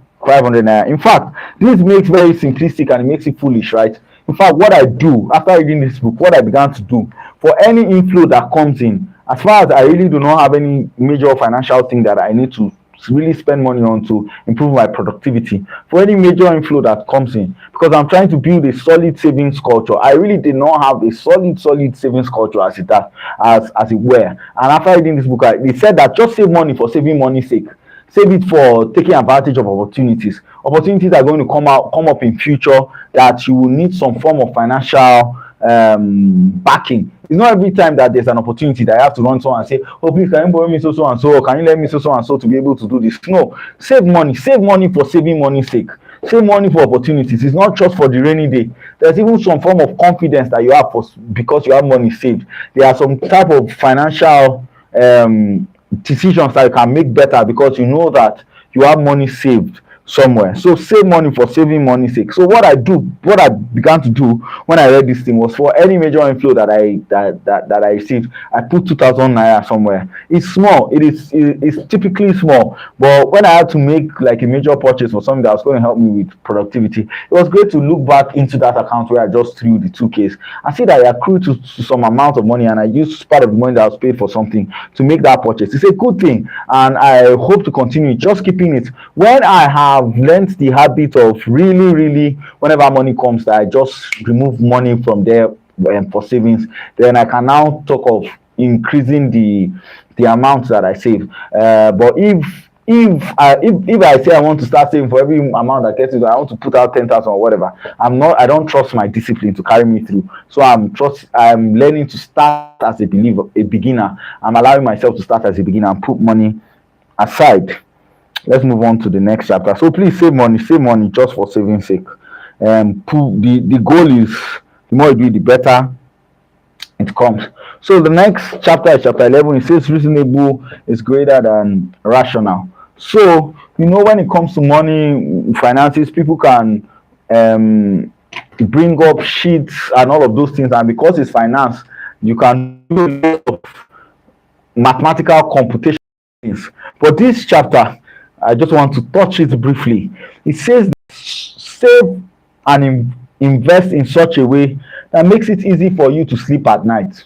naira. In fact, this makes very simplistic and it makes it foolish, right? In fact, what I do after reading this book, what I began to do for any inflow that comes in, as far as I really do not have any major financial thing that I need to really spend money on to improve my productivity, for any major inflow that comes in, because I'm trying to build a solid savings culture. I really did not have a solid savings culture as it were. And after reading this book, they said that just save money for saving money's sake. Save it for taking advantage of opportunities. Opportunities are going to come up in future that you will need some form of financial backing. It's not every time that there's an opportunity that I have to run someone and say, oh, please, can you borrow me so and so, or can you lend me so and so to be able to do this? No, save money for saving money's sake. Save money for opportunities. It's not just for the rainy day. There's even some form of confidence that you have because you have money saved. There are some type of financial decisions that you can make better because you know that you have money saved somewhere. So save money for saving money's sake. So what I began to do when I read this thing was, for any major inflow that I received, I put 2,000 naira somewhere. It's small. It's typically small. But when I had to make like a major purchase for something that was going to help me with productivity, it was great to look back into that account where I just threw the 2Ks and see that I accrued to some amount of money, and I used part of the money that was paid for something to make that purchase. It's a good thing, and I hope to continue just keeping it. When I have learned the habit of really, whenever money comes, that I just remove money from there for savings, then I can now talk of increasing the amount that I save. But if I say I want to start saving for every amount that gets it, I want to put out 10,000 or whatever, I don't trust my discipline to carry me through. So I'm learning to start as a beginner. I'm allowing myself to start as a beginner and put money aside. Let's move on to the next chapter. So please save money just for saving sake. The goal is, the more you do it, the better it comes. So the next chapter is chapter 11. It says reasonable is greater than rational. So when it comes to money, finances, people can bring up sheets and all of those things, and because it's finance, you can do a lot of mathematical computations. But this chapter, I just want to touch it briefly. It says save and invest in such a way that makes it easy for you to sleep at night.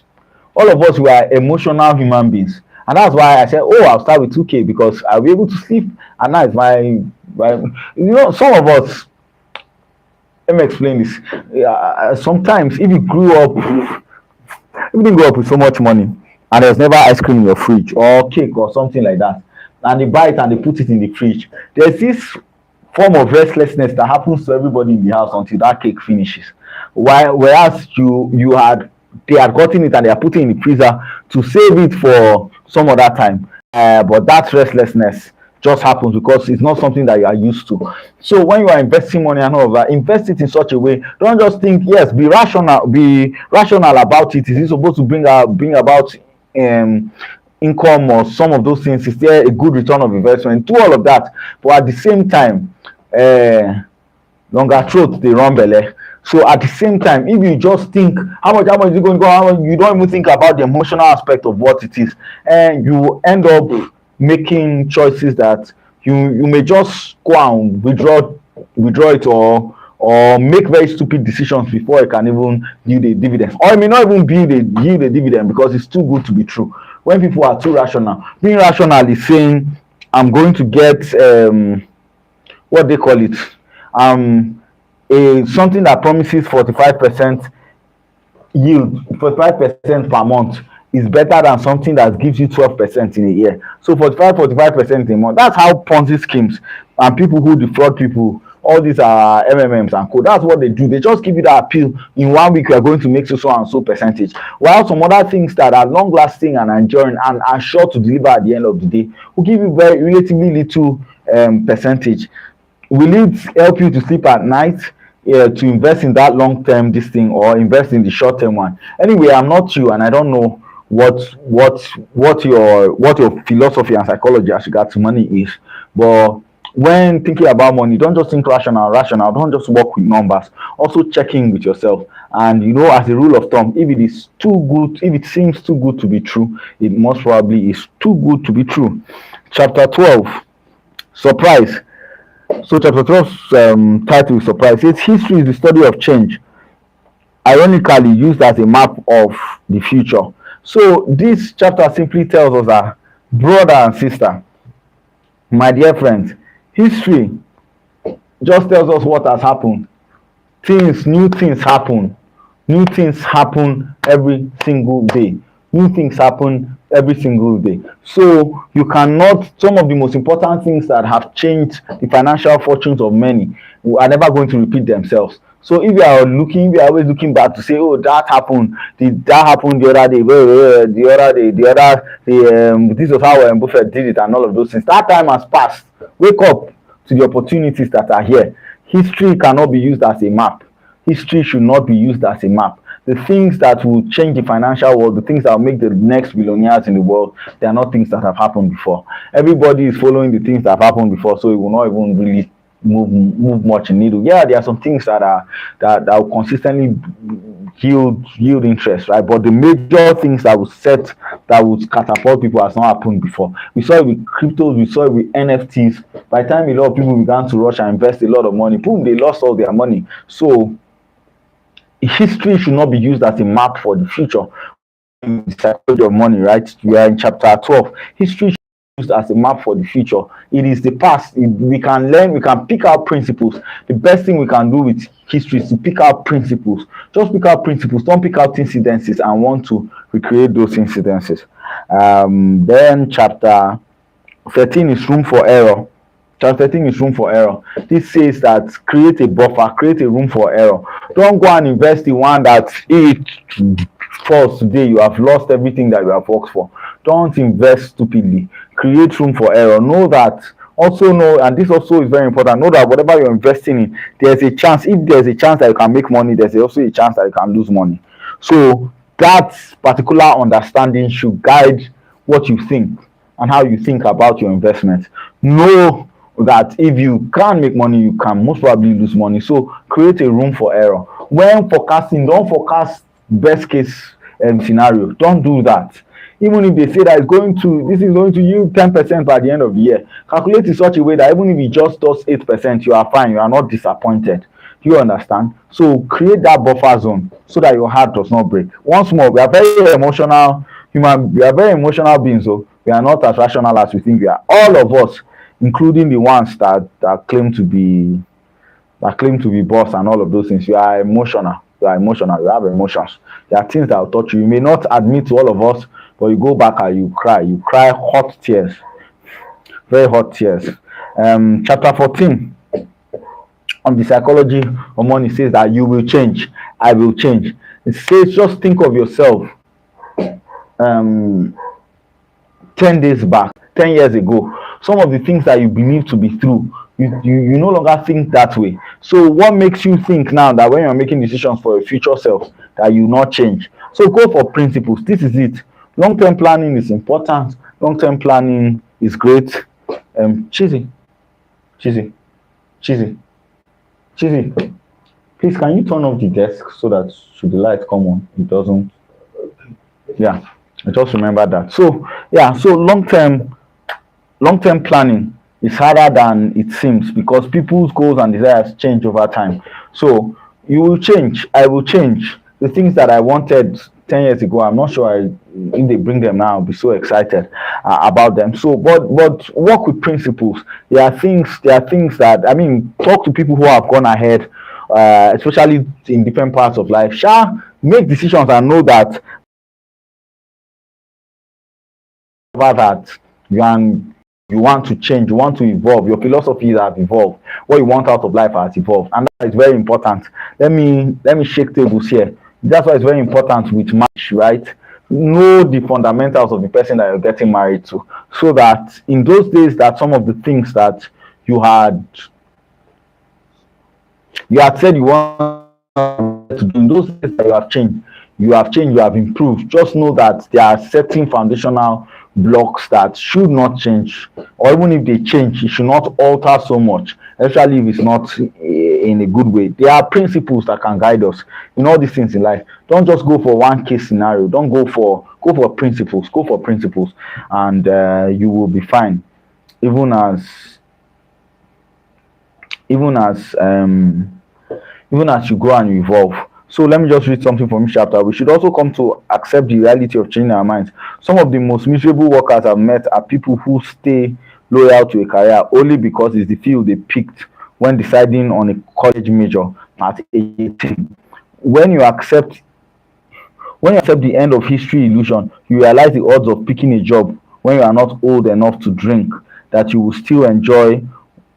All of us, we are emotional human beings, and that's why I said, I'll start with 2K, because I'll be able to sleep at night. Some of us, Let me explain this. Sometimes if you grew up, if you didn't grow up with so much money and there's never ice cream in your fridge or cake or something like that, and they buy it and they put it in the fridge, there's this form of restlessness that happens to everybody in the house until that cake finishes. Whereas you had they had gotten it and they are putting it in the freezer to save it for some other time. But that restlessness just happens because it's not something that you are used to. So when you are investing money and all of that, invest it in such a way. Don't just think, yes, be rational about it. Is it supposed to bring about um income or some of those things? Is there a good return of investment? Do all of that, but at the same time, uh, longer throat they run belle. So at the same time, if you just think how much is it going to go, how much, you don't even think about the emotional aspect of what it is, and you end up making choices that you may just go and withdraw it, or make very stupid decisions before you can even yield a dividend, or it may not even yield a dividend because it's too good to be true. When people are too rational, being rational is saying I'm going to get what they call it, um a something that promises 45% yield, 45% per month, is better than something that gives you 12% in a year. So 45% a month, that's how Ponzi schemes and people who defraud people, all these are MMMs and co, that's what they do. They just give you that appeal, in 1 week you are going to make so and so percentage, while some other things that are long lasting and enduring and are sure to deliver at the end of the day will give you very relatively little percentage. Will it help you to sleep at night? Yeah, to invest in that long term this thing or invest in the short term one? Anyway, I'm not you and I don't know what your philosophy and psychology as regards to money is. But when thinking about money, don't just think rational, don't just work with numbers. Also check in with yourself. And as a rule of thumb, if it is too good, if it seems too good to be true, it most probably is too good to be true. Chapter 12, surprise. So chapter 12's title is surprise. It says history is the study of change, ironically used as a map of the future. So this chapter simply tells us that, brother and sister, my dear friends, history just tells us what has happened. New things happen. New things happen every single day. New things happen every single day. So you cannot, some of the most important things that have changed the financial fortunes of many are never going to repeat themselves. So if you are always looking back to say, oh, that happened, that happened the other day, this was how Buffett did it, and all of those things. That time has passed. Wake up to the opportunities that are here. History cannot be used as a map. History should not be used as a map. The things that will change the financial world, the things that will make the next billionaires in the world, they are not things that have happened before. Everybody is following the things that have happened before, so it will not even really move much in needle. Yeah, there are some things that will consistently yield interest, right? But the major things that would catapult people has not happened before. We saw it with cryptos, we saw it with NFTs. By the time a lot of people began to rush and invest a lot of money, boom, they lost all their money. So history should not be used as a map for the future. The psychology of money, right? We are in chapter 12. History should be used as a map for the future. It is the past. We can learn, we can pick out principles. The best thing we can do with history is to pick out principles. Just pick out principles. Don't pick out incidences and want to recreate those incidences. Then chapter 13 is room for error. Chapter 13 is room for error. This says that create a buffer, create a room for error. Don't go and invest in one that if it falls today, you have lost everything that you have worked for. Don't invest stupidly. Create room for error. Know that. Also know, and this also is very important, know that whatever you're investing in, there's a chance. If there's a chance that you can make money, there's also a chance that you can lose money. So that particular understanding should guide what you think and how you think about your investment. Know that if you can't make money, you can most probably lose money. So create a room for error. When forecasting, don't forecast best case scenario. Don't do that. Even if they say that this is going to yield 10% by the end of the year, calculate in such a way that even if it just does 8%, you are fine. You are not disappointed. Do you understand? So create that buffer zone so that your heart does not break. Once more, we are very emotional beings. So we are not as rational as we think we are. All of us, including the ones that claim to be that claim to be boss and all of those things. You are emotional. You are emotional. You have emotions. There are things that will touch you. You may not admit to all of us, but you go back and you cry. You cry hot tears, very hot tears. Chapter 14 on the psychology of money says that you will change. I will change. It says just think of yourself 10 days back, 10 years ago. Some of the things that you believe to be true, you no longer think that way. So what makes you think now that when you're making decisions for your future self that you not change? So go for principles. This is it. Long-term planning is important. Long-term planning is great. Cheesy, please can you turn off the desk so that should the light come on, it doesn't. Yeah, I just remember that. So yeah, so long-term planning is harder than it seems because people's goals and desires change over time. So you will change, I will change. The things that I wanted 10 years ago, I'm not sure if they bring them now, I'll be so excited about them. So but work with principles. There are things that, I mean, talk to people who have gone ahead, especially in different parts of life. Make decisions and know that you want to change, you want to evolve. Your philosophies have evolved. What you want out of life has evolved, and that is very important. Let me shake tables here. That's why it's very important with marriage, right? Know the fundamentals of the person that you're getting married to, so that in those days that some of the things that you had said you want to do, in those days that you have changed, you have improved. Just know that there are certain foundational blocks that should not change, or even if they change, it should not alter so much, especially if it's not in a good way. There are principles that can guide us in all these things in life. Don't just go for one case scenario. Don't go for principles. Go for principles, and you will be fine. Even as you grow and you evolve. So let me just read something from this chapter. We should also come to accept the reality of changing our minds. Some of the most miserable workers I've met are people who stay loyal to a career only because it's the field they picked when deciding on a college major at 18. When you accept the end of history illusion, you realize the odds of picking a job when you are not old enough to drink that you will still enjoy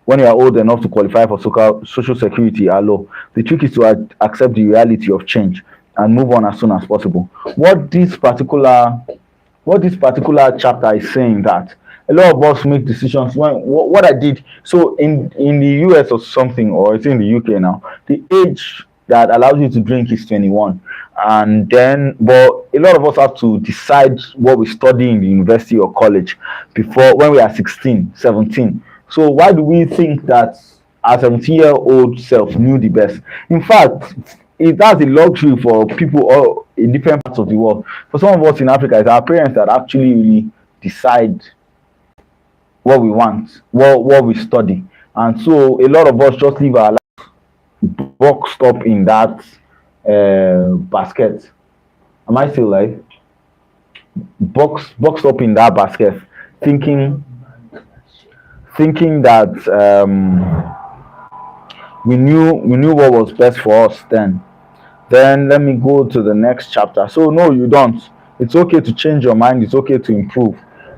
when you are old enough to qualify for social security are low. The trick is to accept the reality of change and move on as soon as possible. What this particular chapter is saying that a lot of us make decisions what I did. So in the US or something, or it's in the UK now, the age that allows you to drink is 21. And then, but a lot of us have to decide what we study in the university or college when we are 16, 17. So why do we think that our 17-year-old self knew the best? In fact, that's a luxury for people all in different parts of the world. For some of us in Africa, it's our parents that actually really decide what we want, what we study. And so a lot of us just live our life boxed up in that basket. Am I still live? Boxed up in that basket, thinking that we knew what was best for us then. Then let me go to the next chapter. So no, you don't. It's okay to change your mind. It's okay to improve.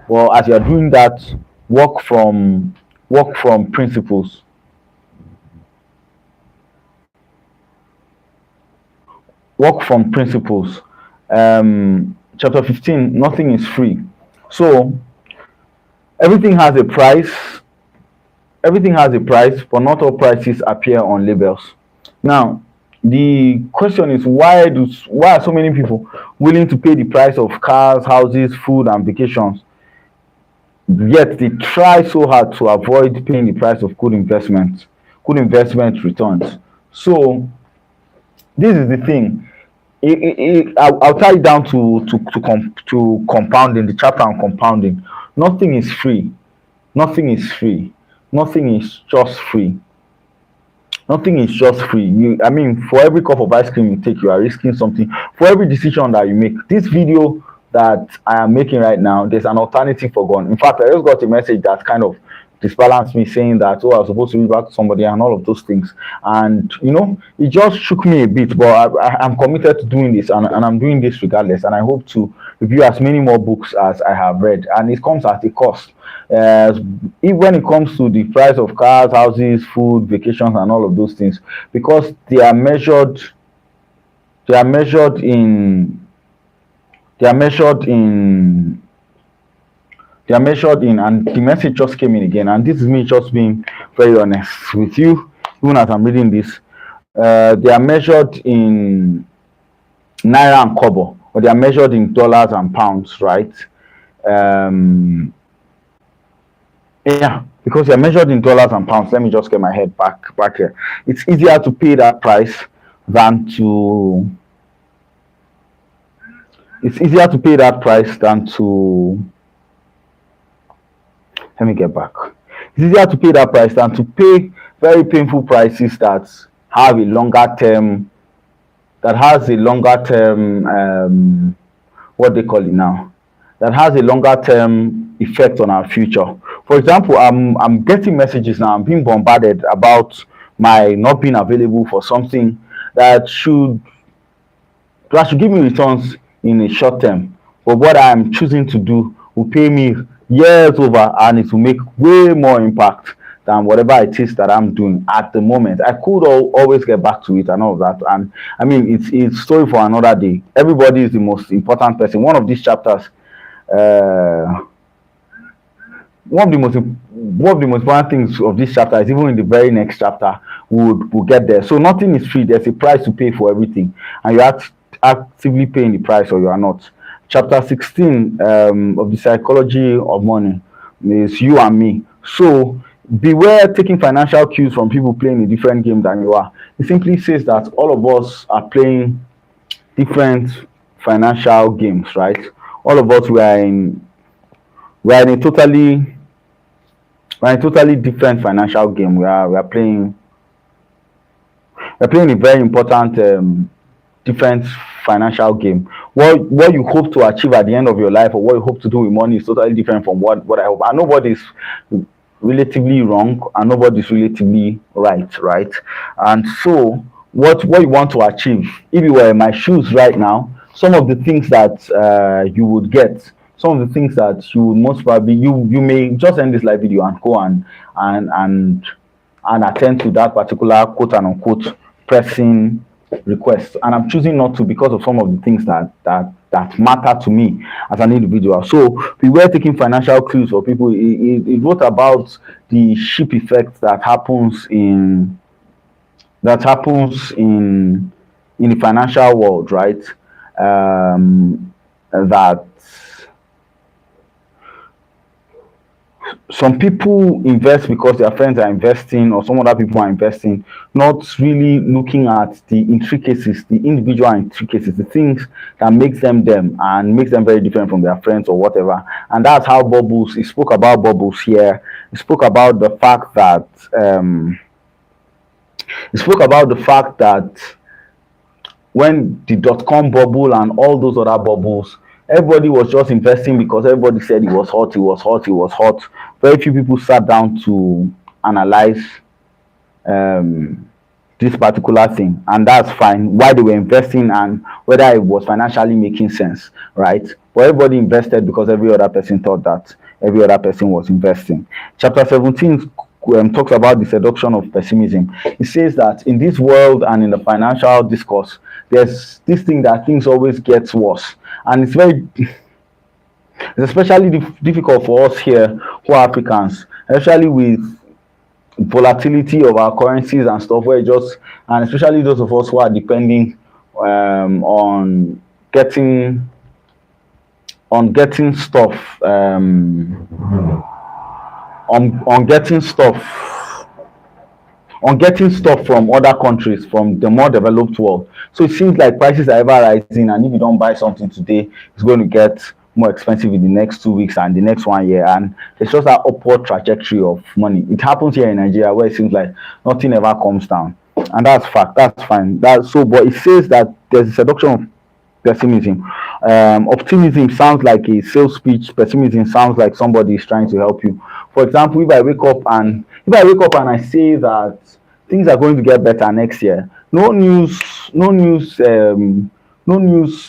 Well, as you're doing that, work from principles. Work from principles. Chapter 15. Nothing is free. So everything has a price. Everything has a price, but not all prices appear on labels. Now, the question is why are so many people willing to pay the price of cars, houses, food, and vacations, yet they try so hard to avoid paying the price of good investment returns? So this is the thing. I'll tie it down to compounding, the chapter on compounding. Nothing is free. Nothing is free. Nothing is just free. Nothing is just free. I mean, for every cup of ice cream you take, you are risking something. For every decision that you make, this video that I am making right now, there's an alternative for gone. In fact, I just got a message that kind of disbalance me, saying that, oh, I was supposed to reach back to somebody and all of those things. And it just shook me a bit. But I'm committed to doing this, and I'm doing this regardless. And I hope to review as many more books as I have read. And it comes at a cost. If when it comes to the price of cars, houses, food, vacations, and all of those things, because they are measured in they are measured in and the message just came in again, and this is me just being very honest with you, even as I'm reading this. They are measured in naira and kobo, or they are measured in dollars and pounds, right? Yeah, because they're measured in dollars and pounds. Let me just get my head back here. It's easier to pay that price than to it's easier to pay that price than to let me get back. It's easier to pay that price than to pay very painful prices that have a longer term, what they call it now, that has a longer term effect on our future. For example, I'm getting messages now, I'm being bombarded about my not being available for something that should give me returns in a short term, but what I'm choosing to do will pay me years over, and it will make way more impact than whatever it is that I'm doing at the moment. I could always get back to it and all of that. And I mean, it's story for another day. Everybody is the most important person. One of these chapters, one of the most important things of this chapter is even in the very next chapter we'll get there. So nothing is free. There's a price to pay for everything, and you have to actively paying the price or you are not. Chapter 16 of the psychology of money is you and me. So beware taking financial cues from people playing a different game than you are. It simply says that all of us are playing different financial games, right? All of us we are in a totally different financial game. We are playing a very important different financial game. What you hope to achieve at the end of your life, or what you hope to do with money, is totally different from what I hope. And nobody's relatively wrong, and nobody's relatively right? And so what you want to achieve, if you were in my shoes right now, some of the things that you would get, some of the things that you would most probably, you may just end this live video and go and attend to that particular quote and unquote pressing request, and I'm choosing not to because of some of the things that matter to me as an individual. So beware taking financial clues for people. It wrote about the ship effect that happens in the financial world, right? That some people invest because their friends are investing, or some other people are investing, not really looking at the intricacies, the individual intricacies, the things that makes them and makes them very different from their friends or whatever. And that's how bubbles, he spoke about bubbles here. He spoke about the fact that when the dot-com bubble and all those other bubbles, everybody was just investing because everybody said it was hot. Very few people sat down to analyze this particular thing, and that's fine, why they were investing and whether it was financially making sense, right? But everybody invested because every other person thought that every other person was investing. Chapter 17 talks about the seduction of pessimism. It says that in this world and in the financial discourse, there's this thing that things always gets worse, and it's especially difficult for us here who are Africans, especially with volatility of our currencies and stuff, and especially those of us who are depending on getting stuff from other countries, from the more developed world. So it seems like prices are ever rising, and if you don't buy something today, it's going to get more expensive in the next 2 weeks and the next 1 year, and it's just that upward trajectory of money. It happens here in Nigeria, where it seems like nothing ever comes down, and that's fact. That's fine. But it says that there's a seduction pessimism. Optimism sounds like a sales speech. Pessimism sounds like somebody is trying to help you. For example, if I wake up and I say that things are going to get better next year, no news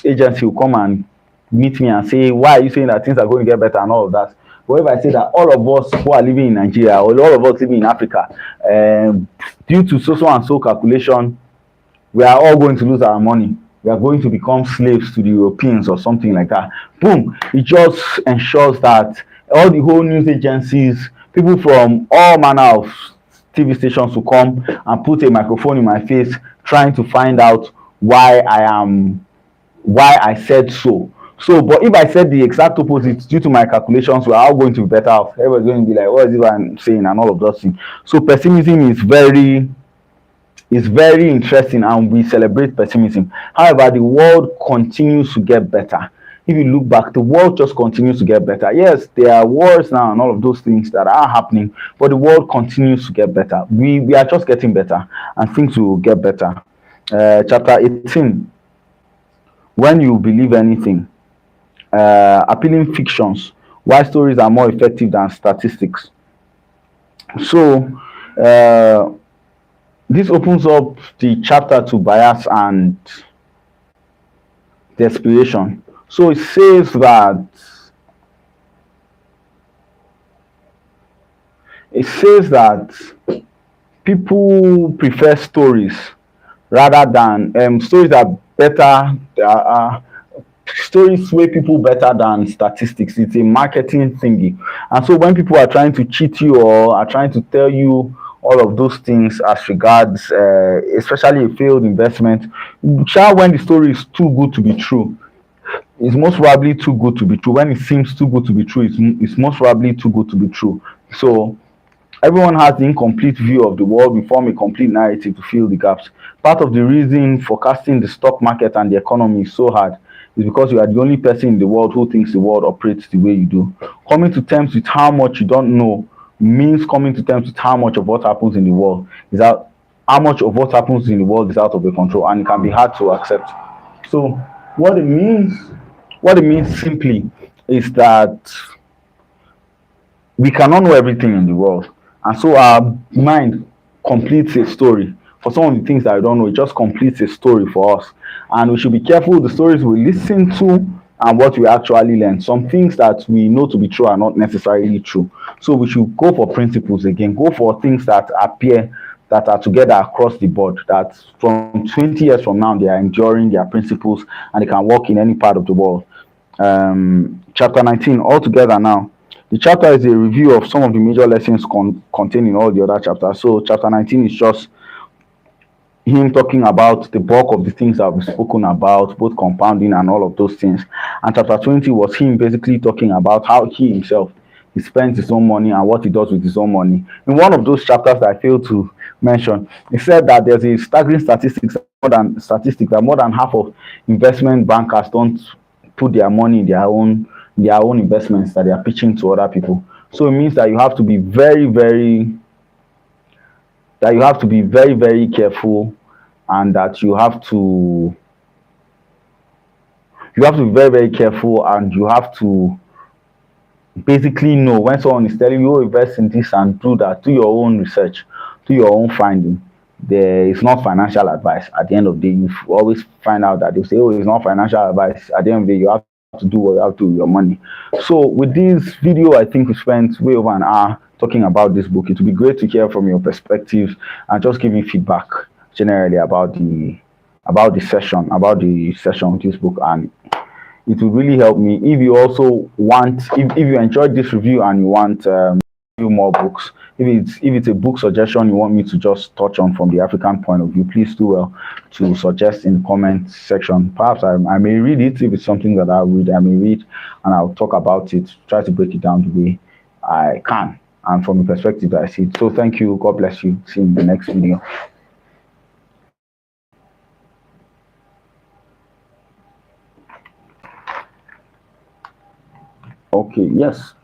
agency will come and meet me and say, why are you saying that things are going to get better and all of that. But if I say that all of us who are living in Nigeria or all of us living in Africa, due to so and so calculation, we are all going to lose our money. We are going to become slaves to the Europeans or something like that. Boom! It just ensures that all the whole news agencies, people from all manner of TV stations will come and put a microphone in my face, trying to find out why I said so. So, but if I said the exact opposite due to my calculations, we're all going to be better off. Everybody's going to be like, what is it I'm saying, and all of those things. So, pessimism is very interesting, and we celebrate pessimism. However, the world continues to get better. If you look back, the world just continues to get better. Yes, there are wars now and all of those things that are happening, but the world continues to get better. We are just getting better, and things will get better. Chapter 18. When you believe anything, appealing fictions, why stories are more effective than statistics. So, uh, this opens up the chapter to bias and desperation. So it says that people prefer stories rather than stories are better. Stories sway people better than statistics. It's a marketing thingy. And so when people are trying to cheat you or are trying to tell you all of those things as regards, especially a failed investment, when the story is too good to be true, it's most probably too good to be true. When it seems too good to be true, it's most probably too good to be true. So everyone has the incomplete view of the world. We form a complete narrative to fill the gaps. Part of the reason forecasting the stock market and the economy is so hard is because you are the only person in the world who thinks the world operates the way you do. Coming to terms with how much you don't know means coming to terms with how much of what happens in the world is out how much of what happens in the world is out of your control, and it can be hard to accept. So what it means what it means simply is that we cannot know everything in the world, and so our mind completes a story. For some of the things that I don't know, it just completes a story for us, and we should be careful the stories we listen to and what we actually learn. Some things that we know to be true are not necessarily true, so we should go for principles again. Go for things that appear that are together across the board, that from 20 years from now they are enduring their principles and they can work in any part of the world. Chapter 19 altogether now. The chapter is a review of some of the major lessons contained in all the other chapters. So chapter 19 is just him talking about the bulk of the things that we've spoken about, both compounding and all of those things. And chapter 20 was him basically talking about how he himself he spends his own money and what he does with his own money. In one of those chapters that I failed to mention, he said that there's a staggering statistic that more than half of investment bankers don't put their money in their own investments that they are pitching to other people. So it means that you have to be very, very careful, and that you have to be very, very careful, and you have to basically know when someone is telling you, oh, invest in this and do that. Do your own research, do your own finding. There is not financial advice. At the end of the day, you always find out that they say, oh, it's not financial advice. At the end of the day, you have to do what you have to with your money. So with this video, I think we spent way over an hour talking about this book. It would be great to hear from your perspectives and just give me feedback generally about the session with this book, and it will really help me. If you also want, if you enjoyed this review and you want few more books, if it's a book suggestion you want me to just touch on from the African point of view, please do well to suggest in the comment section. Perhaps I may read it. If it's something that I may read, and I'll talk about it, try to break it down the way I can and from the perspective that I see it. So thank you. God bless you. See you in the next video. Okay, yes.